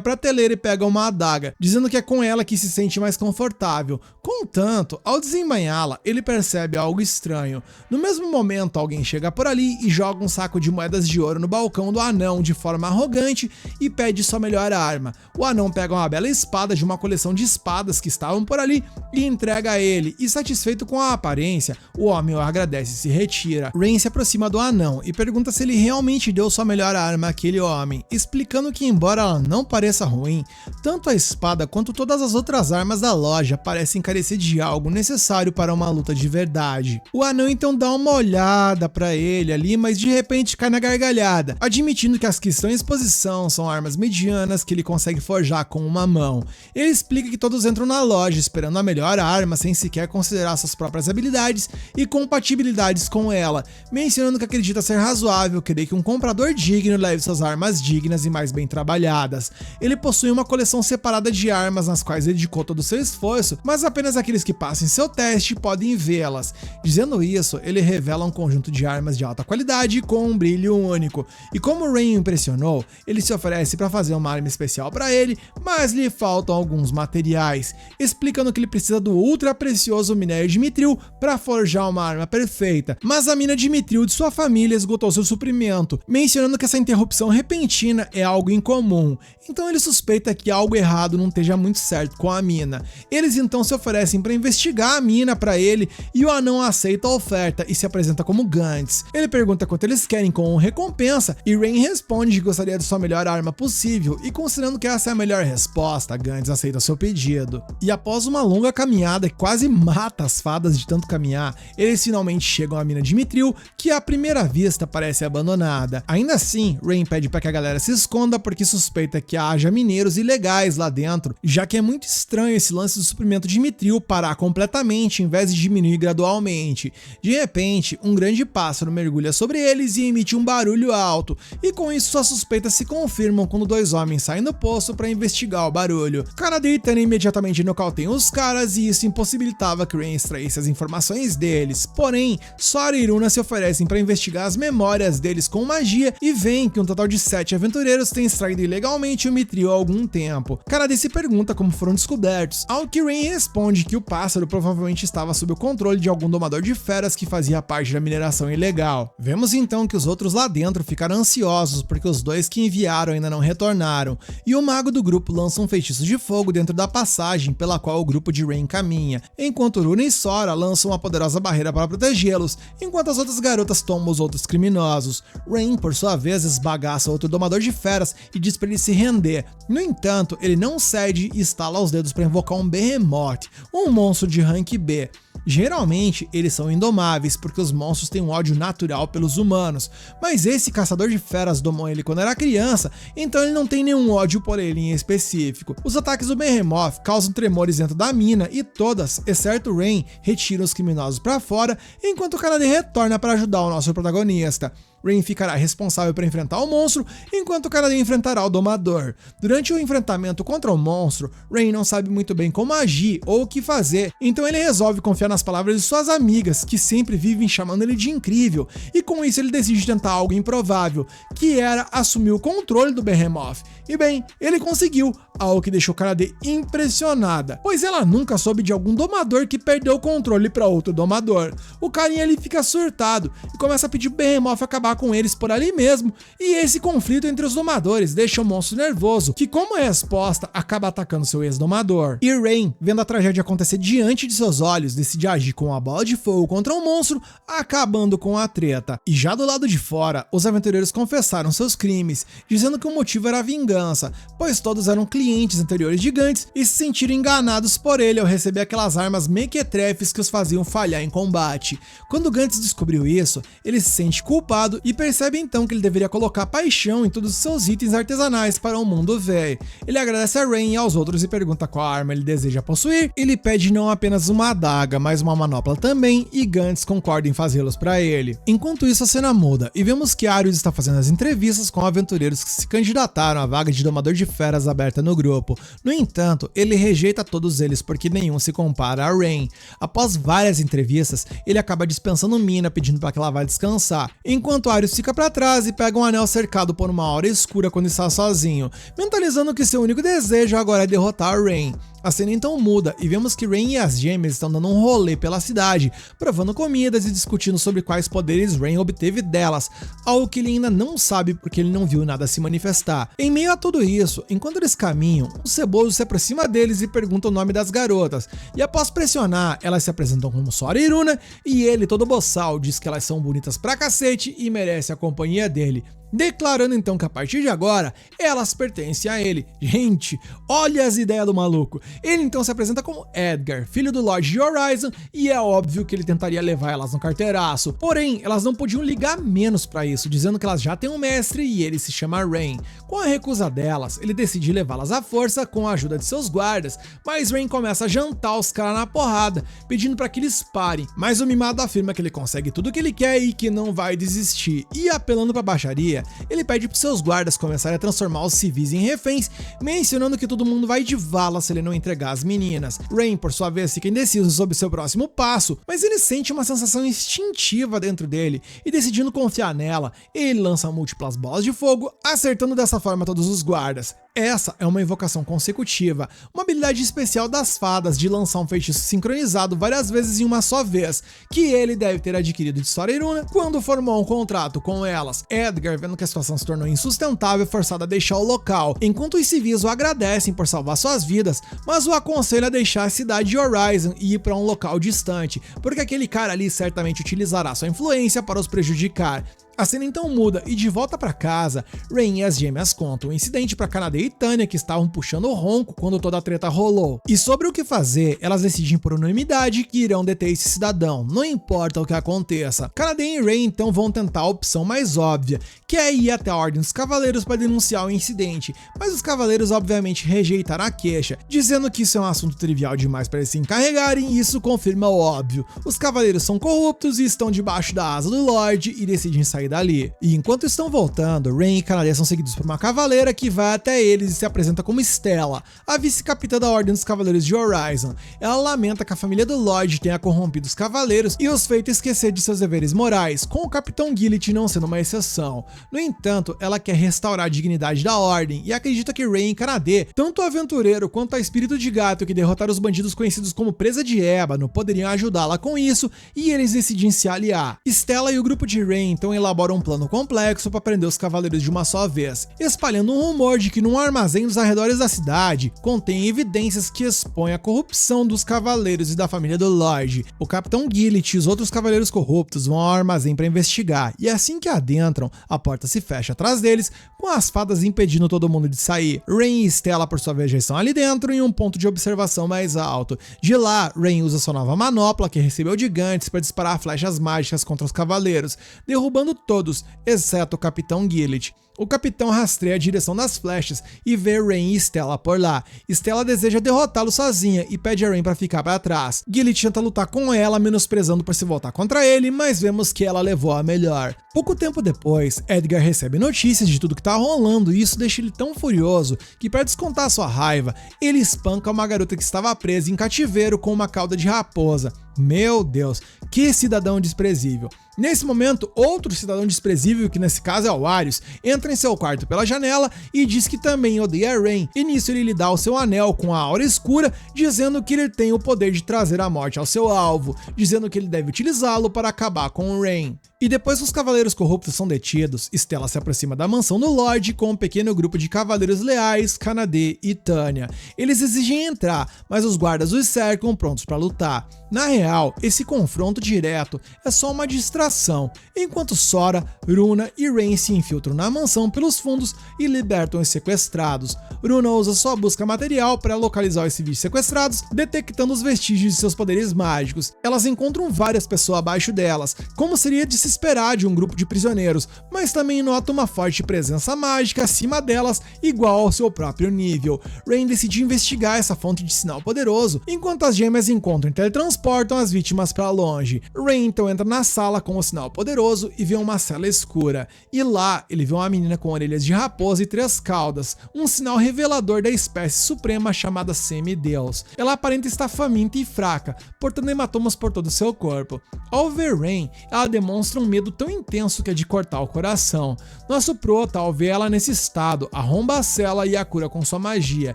prateleira e pega uma adaga, dizendo que é com ela que se sente mais confortável. Contanto, ao desembainhá-la, ele percebe algo estranho. No mesmo momento, alguém chega por ali e joga um saco de moedas de ouro no balcão do anão de forma arrogante e pede sua melhor arma. O anão pega uma bela espada de uma coleção de espadas que estavam por ali e entrega a ele, e satisfeito com a aparência, o homem o agradece e se retira. Rain se aproxima do anão e pergunta se ele realmente deu sua melhor arma àquele homem, explicando que embora ela não pareça ruim, tanto a espada quanto todas as outras armas da loja parecem carecer de algo necessário para uma luta de verdade. O anão então dá uma olhada para ele ali, mas de repente cai na gargalhada, admitindo que as que estão em exposição são armas medianas que ele consegue forjar com uma mão. Ele explica que todos entram na loja esperando a melhor arma sem sequer considerar suas próprias habilidades e compatibilidades com ela, mencionando que acredita ser razoável querer que um comprador digno leve suas armas dignas e mais bem trabalhadas. Ele possui uma coleção separada de armas nas quais dedicou todo o seu esforço, mas apenas aqueles que passem seu teste podem vê-las. Dizendo isso, ele revela um conjunto de armas de alta qualidade com um brilho único, e como Rain o impressionou, ele se oferece para fazer uma arma especial para ele, mas lhe faltam alguns materiais, explicando que ele precisa do ultra precioso minério de mitril para forjar uma arma perfeita, mas a mina de mitril de sua família esgotou seu suprimento, mencionando que essa interrupção repentina é algo incomum. Então ele suspeita que algo errado não esteja muito certo com a mina. Eles então se oferecem para investigar a mina para ele e o anão aceita a oferta e se apresenta como Gantz. Ele pergunta quanto eles querem como recompensa e Rain responde que gostaria de sua melhor arma possível, e considerando que essa é a melhor resposta, Gantz aceita seu pedido. E após uma longa caminhada que quase mata as fadas de tanto caminhar, eles finalmente chegam à mina de mitril, que à primeira vista parece abandonada. Ainda assim, Rain pede para que a galera se esconda porque suspeita que haja mineiros ilegais lá dentro, já que é muito estranho esse lance do suprimento de mitril parar completamente em vez de diminuir gradualmente. De repente, um grande pássaro mergulha sobre eles e emite um barulho alto, e com isso suas suspeitas se confirmam quando dois homens saem do poço para investigar o barulho. Kanade e Tanya imediatamente nocauteiam os caras e isso impossibilitava que Rain extraísse as informações deles. Porém, Sora e Runa se oferecem para investigar as memórias deles com magia e veem que um total de 7 aventureiros têm extraído ilegalmente o mitril há algum tempo. Kanade se pergunta como foram descobertos, ao que Rain responde que o pássaro provavelmente estava sob o controle de algum domador de feras que fazia parte da mineração ilegal. Vemos então que os outros lá dentro ficaram ansiosos porque os dois que enviaram ainda não retornaram, e uma mago do grupo lança um feitiço de fogo dentro da passagem pela qual o grupo de Rain caminha, enquanto Runa e Sora lançam uma poderosa barreira para protegê-los, enquanto as outras garotas tomam os outros criminosos. Rain, por sua vez, esbagaça outro domador de feras e diz para ele se render. No entanto, ele não cede e estala os dedos para invocar um Behemoth, um monstro de rank B. Geralmente, eles são indomáveis porque os monstros têm um ódio natural pelos humanos, mas esse caçador de feras domou ele quando era criança, então ele não tem nenhum ódio por ele em específico. Os ataques do Behemoth causam tremores dentro da mina e todas, exceto Rain, retiram os criminosos para fora, enquanto o Kanade retorna para ajudar o nosso protagonista. Rain ficará responsável por enfrentar o monstro, enquanto o Kanade enfrentará o domador. Durante o enfrentamento contra o monstro, Rain não sabe muito bem como agir ou o que fazer, então ele resolve confiar nas palavras de suas amigas, que sempre vivem chamando ele de incrível, e com isso ele decide tentar algo improvável, que era assumir o controle do Behemoth. E bem, ele conseguiu, algo que deixou Kanade impressionada, pois ela nunca soube de algum domador que perdeu o controle para outro domador. O carinha ali fica surtado e começa a pedir pro Behemoth acabar com eles por ali mesmo, e esse conflito entre os domadores deixa o monstro nervoso, que como resposta acaba atacando seu ex-domador. E Rain, vendo a tragédia acontecer diante de seus olhos, decide agir com a bola de fogo contra o monstro, acabando com a treta. E já do lado de fora, os aventureiros confessaram seus crimes, dizendo que o motivo era a vingança, pois todos eram clientes anteriores de Gantz e se sentiram enganados por ele ao receber aquelas armas mequetrefes que os faziam falhar em combate. Quando Gantz descobriu isso, ele se sente culpado e percebe então que ele deveria colocar paixão em todos os seus itens artesanais para o mundo velho. Ele agradece a Rain e aos outros e pergunta qual arma ele deseja possuir. Ele pede não apenas uma adaga, mas uma manopla também, e Gantz concorda em fazê-los para ele. Enquanto isso, a cena muda e vemos que Arius está fazendo as entrevistas com aventureiros que se candidataram à vaga de domador de feras aberta no grupo. No entanto, ele rejeita todos eles porque nenhum se compara a Rain. Após várias entrevistas, ele acaba dispensando Mina, pedindo para que ela vá descansar, enquanto Arius fica para trás e pega um anel cercado por uma aura escura quando está sozinho, mentalizando que seu único desejo agora é derrotar a Rain. A cena então muda e vemos que Rain e as gêmeas estão dando um rolê pela cidade, provando comidas e discutindo sobre quais poderes Rain obteve delas, algo que ele ainda não sabe porque ele não viu nada se manifestar. Em meio a tudo isso, enquanto eles caminham, o Ceboso se aproxima deles e pergunta o nome das garotas, e após pressionar, elas se apresentam como Sora e Runa, e ele, todo boçal, diz que elas são bonitas pra cacete e merece a companhia dele, declarando então que a partir de agora elas pertencem a ele. Gente, olha as ideias do maluco. Ele então se apresenta como Edgar, filho do Lorde de Horizon, e é óbvio que ele tentaria levar elas no carteiraço, porém elas não podiam ligar menos pra isso, dizendo que elas já têm um mestre e ele se chama Rain. Com a recusa delas, ele decide levá-las à força com a ajuda de seus guardas, mas Rain começa a jantar os caras na porrada, pedindo pra que eles parem, mas o mimado afirma que ele consegue tudo o que ele quer e que não vai desistir, e apelando pra baixaria, ele pede para seus guardas começarem a transformar os civis em reféns, mencionando que todo mundo vai de vala se ele não entregar as meninas. Rain, por sua vez, fica indeciso sobre seu próximo passo, mas ele sente uma sensação instintiva dentro dele, e decidindo confiar nela, ele lança múltiplas bolas de fogo, acertando dessa forma todos os guardas. Essa é uma invocação consecutiva, uma habilidade especial das fadas de lançar um feitiço sincronizado várias vezes em uma só vez, que ele deve ter adquirido de Sora e Runa quando formou um contrato com elas. Edgar, vendo que a situação se tornou insustentável, é forçado a deixar o local, enquanto os civis o agradecem por salvar suas vidas, mas o aconselha a deixar a cidade de Horizon e ir para um local distante, porque aquele cara ali certamente utilizará sua influência para os prejudicar. A cena então muda e de volta pra casa, Rain e as gêmeas contam o incidente pra Kanade e Tanya, que estavam puxando o ronco quando toda a treta rolou. E sobre o que fazer, elas decidem por unanimidade que irão deter esse cidadão, não importa o que aconteça. Kanade e Rain então vão tentar a opção mais óbvia, que é ir até a Ordem dos Cavaleiros para denunciar o incidente, mas os Cavaleiros obviamente rejeitaram a queixa, dizendo que isso é um assunto trivial demais para eles se encarregarem, e isso confirma o óbvio. Os Cavaleiros são corruptos e estão debaixo da asa do Lorde e decidem sair dali. E enquanto estão voltando, Rain e Kanade são seguidos por uma cavaleira que vai até eles e se apresenta como Stella, a vice-capitã da Ordem dos Cavaleiros de Horizon. Ela lamenta que a família do Lorde tenha corrompido os cavaleiros e os feito esquecer de seus deveres morais, com o Capitão Gillet não sendo uma exceção. No entanto, ela quer restaurar a dignidade da Ordem e acredita que Rain e Kanade, tanto o aventureiro quanto a espírito de gato que derrotaram os bandidos conhecidos como Presa de Ébano, poderiam ajudá-la com isso, e eles decidem se aliar. Stella e o grupo de Rain então elaboram elabora um plano complexo para prender os cavaleiros de uma só vez, espalhando um rumor de que num armazém nos arredores da cidade contém evidências que expõem a corrupção dos cavaleiros e da família do Lorde. O Capitão Gillet e os outros cavaleiros corruptos vão ao armazém para investigar, e assim que adentram, a porta se fecha atrás deles, com as fadas impedindo todo mundo de sair. Rain e Stella, por sua vez, já estão ali dentro em um ponto de observação mais alto. De lá, Rain usa sua nova manopla, que recebeu de Gantz, para disparar flechas mágicas contra os cavaleiros, derrubando todos, exceto o Capitão Gillet. O capitão rastreia a direção das flechas e vê Rain e Stella por lá. Stella deseja derrotá-lo sozinha e pede a Rain para ficar para trás. Gillet tenta lutar com ela, menosprezando por se voltar contra ele, mas vemos que ela levou a melhor. Pouco tempo depois, Edgar recebe notícias de tudo que tá rolando e isso deixa ele tão furioso que, para descontar sua raiva, ele espanca uma garota que estava presa em cativeiro com uma cauda de raposa. Meu Deus, que cidadão desprezível. Nesse momento, outro cidadão desprezível, que nesse caso é o Arius, entra em seu quarto pela janela e diz que também odeia Rain, e nisso ele lhe dá o seu anel com a aura escura, dizendo que ele tem o poder de trazer a morte ao seu alvo, dizendo que ele deve utilizá-lo para acabar com Rain. E depois que os cavaleiros corruptos são detidos, Stella se aproxima da mansão do Lorde com um pequeno grupo de cavaleiros leais, Kanade e Tanya. Eles exigem entrar, mas os guardas os cercam prontos para lutar. Na real, esse confronto direto é só uma distração, enquanto Sora, Runa e Rain se infiltram na mansão pelos fundos e libertam os sequestrados. Runa usa sua busca material para localizar os civis sequestrados, detectando os vestígios de seus poderes mágicos. Elas encontram várias pessoas abaixo delas, como seria de se esperar de um grupo de prisioneiros, mas também nota uma forte presença mágica acima delas, igual ao seu próprio nível. Rain decide investigar essa fonte de sinal poderoso, enquanto as gêmeas encontram e teletransportam as vítimas para longe. Rain então entra na sala com o sinal poderoso e vê uma cela escura, e lá ele vê uma menina com orelhas de raposa e 3 caudas, um sinal revelador da espécie suprema chamada semideus. Ela aparenta estar faminta e fraca, portando hematomas por todo o seu corpo. Ao ver Rain, ela demonstra um medo tão intenso que é de cortar o coração. Nosso prota, ao ver ela nesse estado, arromba a cela e a cura com sua magia,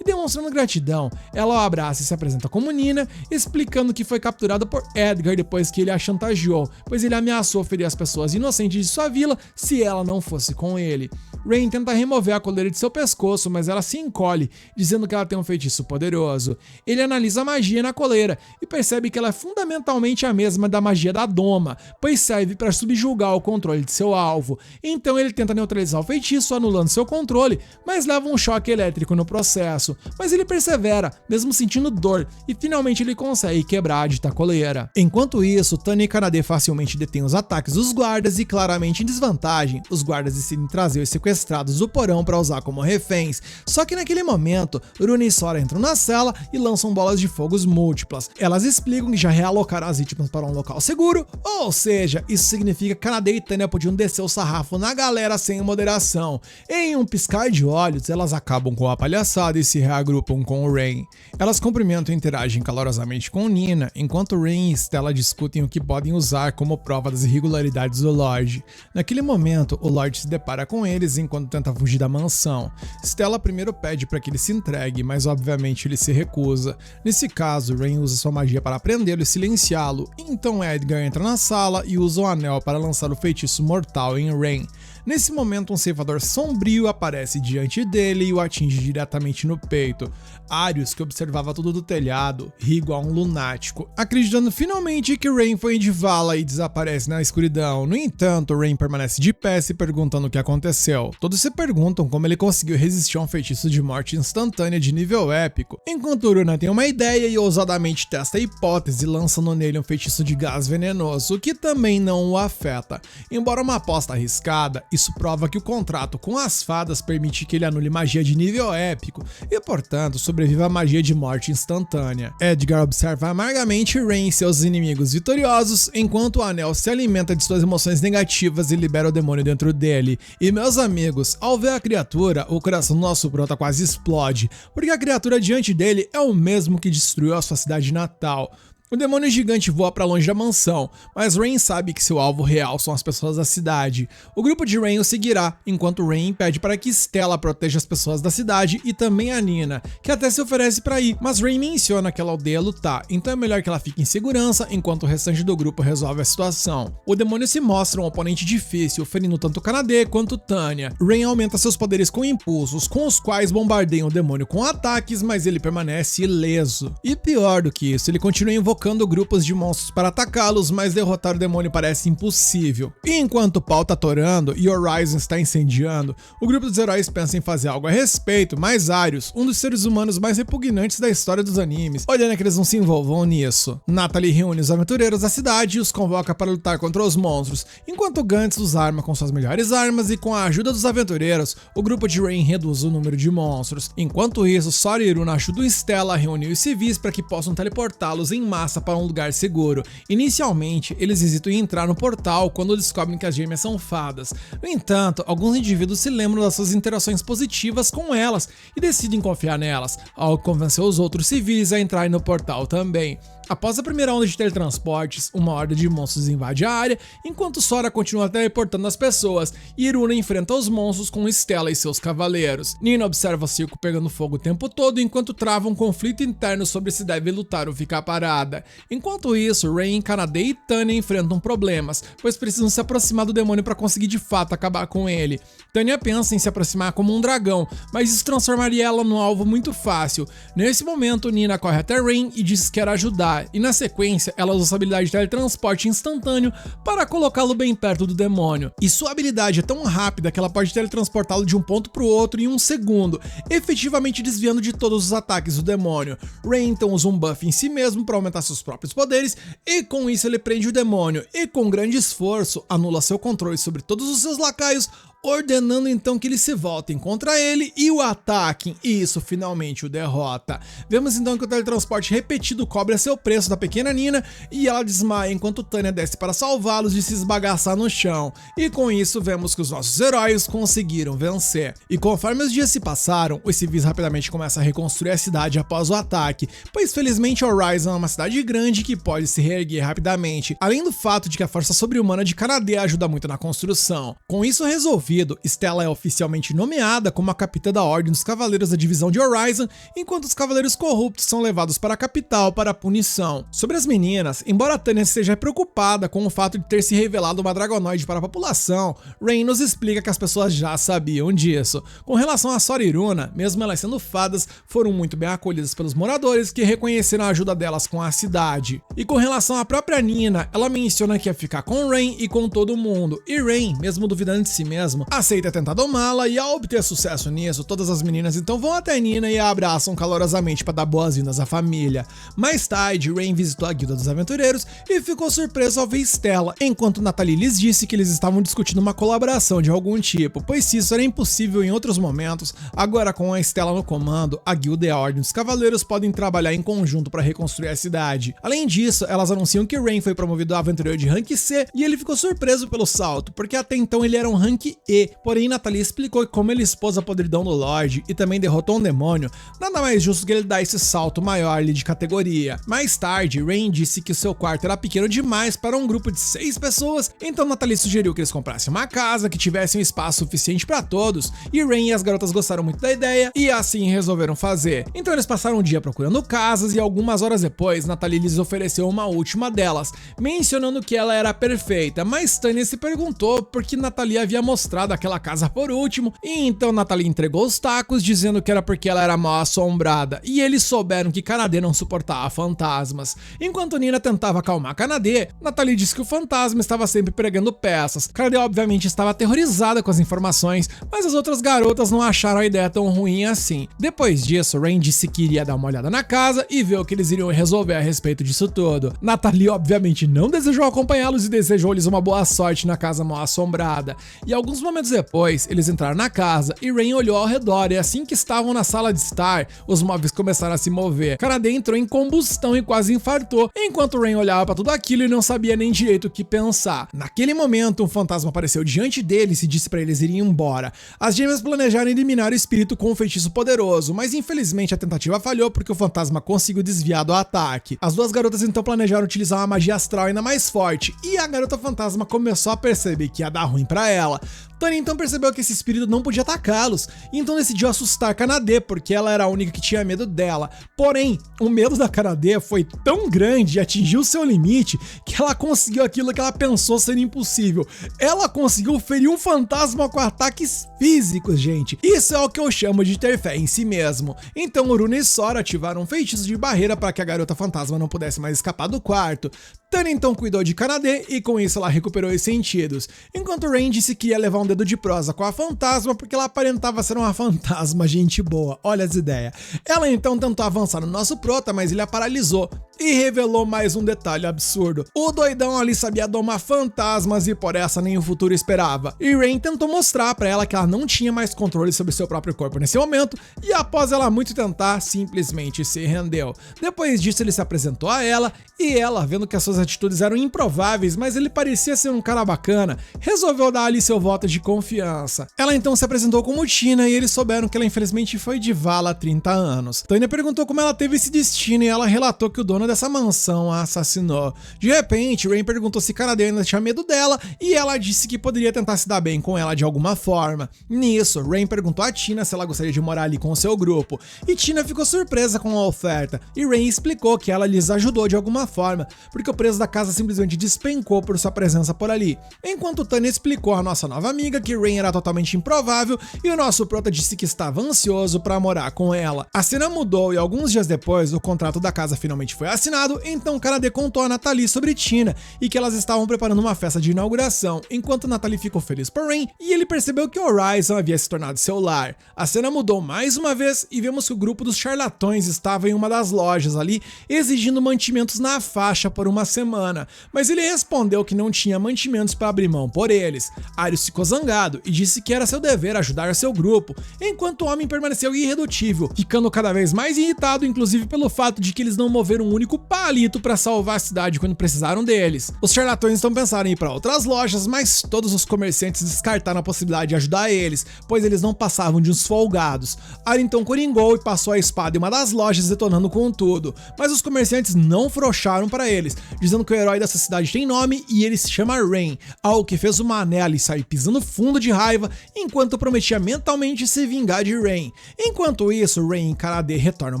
e demonstrando gratidão, ela o abraça e se apresenta como Nina, explicando que foi capturada por Edgar depois que ele a chantageou, pois ele ameaçou ferir as pessoas inocentes de sua vila se ela não fosse com ele. Rain tenta remover a coleira de seu pescoço, mas ela se encolhe, dizendo que ela tem um feitiço poderoso. Ele analisa a magia na coleira e percebe que ela é fundamentalmente a mesma da magia da Doma, pois serve para subjugar o controle de seu alvo. Então ele tenta neutralizar o feitiço, anulando seu controle, mas leva um choque elétrico no processo. Mas ele persevera, mesmo sentindo dor, e finalmente ele consegue quebrar a dita coleira. Enquanto isso, Tanya e Kanade facilmente detêm os ataques dos guardas e, claramente em desvantagem, os guardas decidem trazer os sequestrados do porão para usar como reféns. Só que naquele momento, Runa e Sora entram na cela e lançam bolas de fogos múltiplas. Elas explicam que já realocaram as vítimas para um local seguro, ou seja, isso significa que Kanade e Tanya podiam descer o sarrafo na galera sem moderação. Em um piscar de olhos, elas acabam com a palhaçada e se reagrupam com o Rain. Elas cumprimentam e interagem calorosamente com Nina, enquanto Rain e Stella discutem o que podem usar como prova das irregularidades do Lorde. Naquele momento, o Lorde se depara com eles enquanto tenta fugir da mansão. Stella primeiro pede para que ele se entregue, mas obviamente ele se recusa. Nesse caso, Rain usa sua magia para prendê-lo e silenciá-lo, então Edgar entra na sala e usa o anel para lançar o feitiço mortal em Rain. Nesse momento, um ceifador sombrio aparece diante dele e o atinge diretamente no peito. Arius, que observava tudo do telhado, ri igual um lunático, acreditando finalmente que Rain foi de vala e desaparece na escuridão. No entanto, Rain permanece de pé se perguntando o que aconteceu. Todos se perguntam como ele conseguiu resistir a um feitiço de morte instantânea de nível épico, enquanto Runa tem uma ideia e ousadamente testa a hipótese, lançando nele um feitiço de gás venenoso, o que também não o afeta. Embora uma aposta arriscada, isso prova que o contrato com as fadas permite que ele anule magia de nível épico e, portanto, sobreviva a magia de morte instantânea. Edgar observa amargamente Rain e seus inimigos vitoriosos, enquanto o anel se alimenta de suas emoções negativas e libera o demônio dentro dele. E, meus amigos, ao ver a criatura, o coração do nosso prota quase explode, porque a criatura diante dele é o mesmo que destruiu a sua cidade natal. O demônio gigante voa para longe da mansão, mas Rain sabe que seu alvo real são as pessoas da cidade. O grupo de Rain o seguirá, enquanto Rain pede para que Stella proteja as pessoas da cidade e também a Nina, que até se oferece para ir, mas Rain menciona que ela odeia lutar, então é melhor que ela fique em segurança enquanto o restante do grupo resolve a situação. O demônio se mostra um oponente difícil, ferindo tanto Kanade quanto Tanya. Rain aumenta seus poderes com impulsos, com os quais bombardeiam o demônio com ataques, mas ele permanece ileso. E pior do que isso, ele continua invocando grupos de monstros para atacá-los, mas derrotar o demônio parece impossível. E enquanto o pau tá atorando e Horizon está incendiando, o grupo dos heróis pensa em fazer algo a respeito, mas Arius, um dos seres humanos mais repugnantes da história dos animes, olhando que eles não se envolvam nisso. Natalie reúne os aventureiros da cidade e os convoca para lutar contra os monstros, enquanto Gantz os arma com suas melhores armas e com a ajuda dos aventureiros, o grupo de Rain reduz o número de monstros. Enquanto isso, Sora e Iruna ajudam Stella a reunir os civis para que possam teleportá-los em massa para um lugar seguro. Inicialmente, eles hesitam em entrar no portal quando descobrem que as gêmeas são fadas. No entanto, alguns indivíduos se lembram das suas interações positivas com elas e decidem confiar nelas, ao convencer os outros civis a entrarem no portal também. Após a primeira onda de teletransportes, uma horda de monstros invade a área, enquanto Sora continua teleportando as pessoas, e Iruna enfrenta os monstros com Stella e seus cavaleiros. Nina observa o circo pegando fogo o tempo todo, enquanto trava um conflito interno sobre se deve lutar ou ficar parada. Enquanto isso, Rain, Kanade e Tanya enfrentam problemas, pois precisam se aproximar do demônio para conseguir de fato acabar com ele. Tanya pensa em se aproximar como um dragão, mas isso transformaria ela num alvo muito fácil. Nesse momento, Nina corre até Rain e diz que quer ajudar, e na sequência ela usa sua habilidade de teletransporte instantâneo para colocá-lo bem perto do demônio. E sua habilidade é tão rápida que ela pode teletransportá-lo de um ponto para o outro em um segundo, efetivamente desviando de todos os ataques do demônio. Rain então usa um buff em si mesmo para aumentar seus próprios poderes, e com isso ele prende o demônio, e com grande esforço anula seu controle sobre todos os seus lacaios, ordenando então que eles se voltem contra ele e o ataquem, e isso finalmente o derrota. Vemos então que o teletransporte repetido cobre a seu preço da pequena Nina, e ela desmaia enquanto Tanya desce para salvá-los de se esbagaçar no chão, e com isso vemos que os nossos heróis conseguiram vencer. E conforme os dias se passaram, os civis rapidamente começam a reconstruir a cidade após o ataque, pois felizmente Horizon é uma cidade grande que pode se reerguer rapidamente, além do fato de que a força sobre-humana de Kanade ajuda muito na construção. Com isso resolvido, Stella é oficialmente nomeada como a capitã da Ordem dos Cavaleiros da divisão de Horizon, enquanto os Cavaleiros Corruptos são levados para a capital para a punição. Sobre as meninas, embora Tanya esteja preocupada com o fato de ter se revelado uma Dragonoide para a população, Rain nos explica que as pessoas já sabiam disso. Com relação a Sora e Iruna, mesmo elas sendo fadas, foram muito bem acolhidas pelos moradores que reconheceram a ajuda delas com a cidade. E com relação à própria Nina, ela menciona que ia ficar com Rain e com todo mundo, e Rain, mesmo duvidando de si mesmo, aceita tentar domá-la, e ao obter sucesso nisso, todas as meninas então vão até Nina e a abraçam calorosamente para dar boas-vindas à família. Mais tarde, Rain visitou a guilda dos aventureiros e ficou surpreso ao ver Stella, enquanto Natalie lhes disse que eles estavam discutindo uma colaboração de algum tipo, pois se isso era impossível em outros momentos, agora com a Stella no comando, a guilda e a Ordem dos Cavaleiros podem trabalhar em conjunto para reconstruir a cidade. Além disso, elas anunciam que Rain foi promovido a aventureiro de rank C, e ele ficou surpreso pelo salto, porque até então ele era um rank E, porém Natalie explicou que como ele expôs a podridão do Lorde e também derrotou um demônio, nada mais justo que ele dar esse salto maior ali de categoria. Mais tarde, Rain disse que seu quarto era pequeno demais para um grupo de 6 pessoas, então Natalie sugeriu que eles comprassem uma casa que tivesse um espaço suficiente para todos, e Rain e as garotas gostaram muito da ideia e assim resolveram fazer. Então eles passaram um dia procurando casas e algumas horas depois, Natalie lhes ofereceu uma última delas, mencionando que ela era perfeita, mas Tanya se perguntou por que Natalie havia mostrado aquela casa por último, e então Natalie entregou os tacos dizendo que era porque ela era mal assombrada, e eles souberam que Kanade não suportava fantasmas. Enquanto Nina tentava acalmar Kanade, Natalie disse que o fantasma estava sempre pregando peças. Kanade obviamente estava aterrorizada com as informações, mas as outras garotas não acharam a ideia tão ruim assim. Depois disso, Rain disse que iria dar uma olhada na casa e ver o que eles iriam resolver a respeito disso tudo. Natalie obviamente não desejou acompanhá-los e desejou-lhes uma boa sorte na casa mal assombrada. E alguns momentos depois, eles entraram na casa e Rain olhou ao redor, e assim que estavam na sala de estar, os móveis começaram a se mover. Kanade entrou em combustão e quase infartou, enquanto Rain olhava para tudo aquilo e não sabia nem direito o que pensar. Naquele momento, um fantasma apareceu diante deles e disse para eles irem embora. As gêmeas planejaram eliminar o espírito com um feitiço poderoso, mas infelizmente a tentativa falhou porque o fantasma conseguiu desviar do ataque. As duas garotas então planejaram utilizar uma magia astral ainda mais forte, e a garota fantasma começou a perceber que ia dar ruim para ela. Tânia então percebeu que esse espírito não podia atacá-los, e então decidiu assustar Kanade, porque ela era a única que tinha medo dela. Porém, o medo da Kanade foi tão grande e atingiu seu limite que ela conseguiu aquilo que ela pensou ser impossível. Ela conseguiu ferir um fantasma com ataques físicos, gente. Isso é o que eu chamo de ter fé em si mesmo. Então Uruna e Sora ativaram um feitiço de barreira para que a garota fantasma não pudesse mais escapar do quarto. Tânia então cuidou de Kanade e com isso ela recuperou os sentidos, enquanto Rain disse que ia levar um dedo de prosa com a fantasma porque ela aparentava ser uma fantasma gente boa, olha as ideias. Ela então tentou avançar no nosso prota, mas ele a paralisou e revelou mais um detalhe absurdo. O doidão ali sabia domar fantasmas e por essa nem o futuro esperava. E Rain tentou mostrar pra ela que ela não tinha mais controle sobre seu próprio corpo nesse momento, e após ela muito tentar, simplesmente se rendeu. Depois disso ele se apresentou a ela, e ela, vendo que as suas atitudes eram improváveis, mas ele parecia ser um cara bacana, resolveu dar ali seu voto de confiança. Ela então se apresentou como Tina e eles souberam que ela infelizmente foi de vala há 30 anos. Tânia perguntou como ela teve esse destino e ela relatou que o dono dessa mansão a assassinou. De repente, Rain perguntou se Kanade ainda tinha medo dela e ela disse que poderia tentar se dar bem com ela de alguma forma. Nisso, Rain perguntou a Tina se ela gostaria de morar ali com o seu grupo, e Tina ficou surpresa com a oferta, e Rain explicou que ela lhes ajudou de alguma forma, porque o preço da casa simplesmente despencou por sua presença por ali. Enquanto Tânia explicou à nossa nova amiga que Rain era totalmente improvável e o nosso prota disse que estava ansioso para morar com ela. A cena mudou e alguns dias depois o contrato da casa finalmente foi assinado, então Kanade contou a Nathalie sobre Tina e que elas estavam preparando uma festa de inauguração, enquanto Nathalie ficou feliz por Rain e ele percebeu que Horizon havia se tornado seu lar. A cena mudou mais uma vez e vemos que o grupo dos charlatões estava em uma das lojas ali exigindo mantimentos na faixa por uma semana, mas ele respondeu que não tinha mantimentos para abrir mão por eles. Arius ficou zangado e disse que era seu dever ajudar seu grupo, enquanto o homem permaneceu irredutível, ficando cada vez mais irritado, inclusive pelo fato de que eles não moveram um único palito para salvar a cidade quando precisaram deles. Os charlatões então pensaram em ir para outras lojas, mas todos os comerciantes descartaram a possibilidade de ajudar eles, pois eles não passavam de uns folgados. Ari então coringou e passou a espada em uma das lojas, detonando com tudo, mas os comerciantes não frouxaram para eles, dizendo que o herói dessa cidade tem nome e ele se chama Rain, algo que fez o Mané ali sair pisando fundo de raiva, enquanto prometia mentalmente se vingar de Rain. Enquanto isso, Rain e Kanade retornam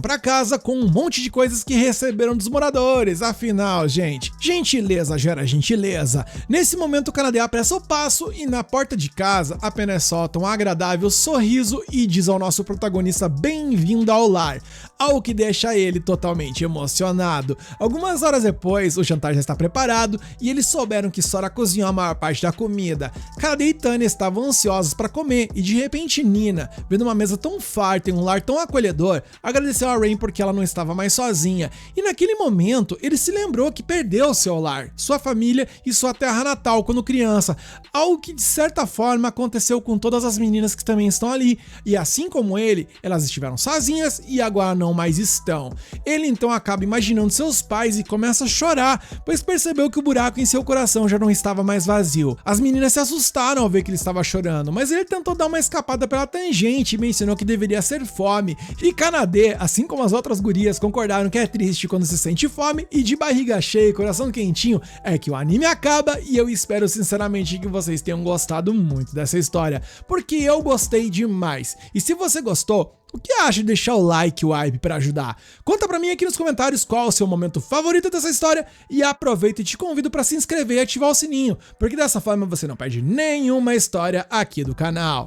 para casa com um monte de coisas que receberam dos moradores, afinal, gente, gentileza gera gentileza. Nesse momento, Kanade apressa o passo e na porta de casa apenas solta um agradável sorriso e diz ao nosso protagonista bem-vindo ao lar, algo que deixa ele totalmente emocionado. Algumas horas depois, o jantar já está preparado e eles souberam que Sora cozinhou a maior parte da comida. Kanade e Tânia estavam ansiosos para comer e de repente Nina, vendo uma mesa tão farta e um lar tão acolhedor, agradeceu a Rain porque ela não estava mais sozinha. E naquele momento, ele se lembrou que perdeu seu lar, sua família e sua terra natal quando criança, algo que de certa forma aconteceu com todas as meninas que também estão ali, e assim como ele, elas estiveram sozinhas e agora não mais estão. Ele então acaba imaginando seus pais e começa a chorar, pois percebeu que o buraco em seu coração já não estava mais vazio. As meninas se assustaram ao ver que ele estava chorando, mas ele tentou dar uma escapada pela tangente e mencionou que deveria ser fome, e Kanade, assim como as outras gurias, concordaram que é triste quando se sente fome e de barriga cheia e coração quentinho é que o anime acaba, e eu espero sinceramente que vocês tenham gostado muito dessa história, porque eu gostei demais. E se você gostou, o que acha de deixar o like e o hype para ajudar? Conta pra mim aqui nos comentários qual é o seu momento favorito dessa história e aproveita e te convido para se inscrever e ativar o sininho, porque dessa forma você não perde nenhuma história aqui do canal.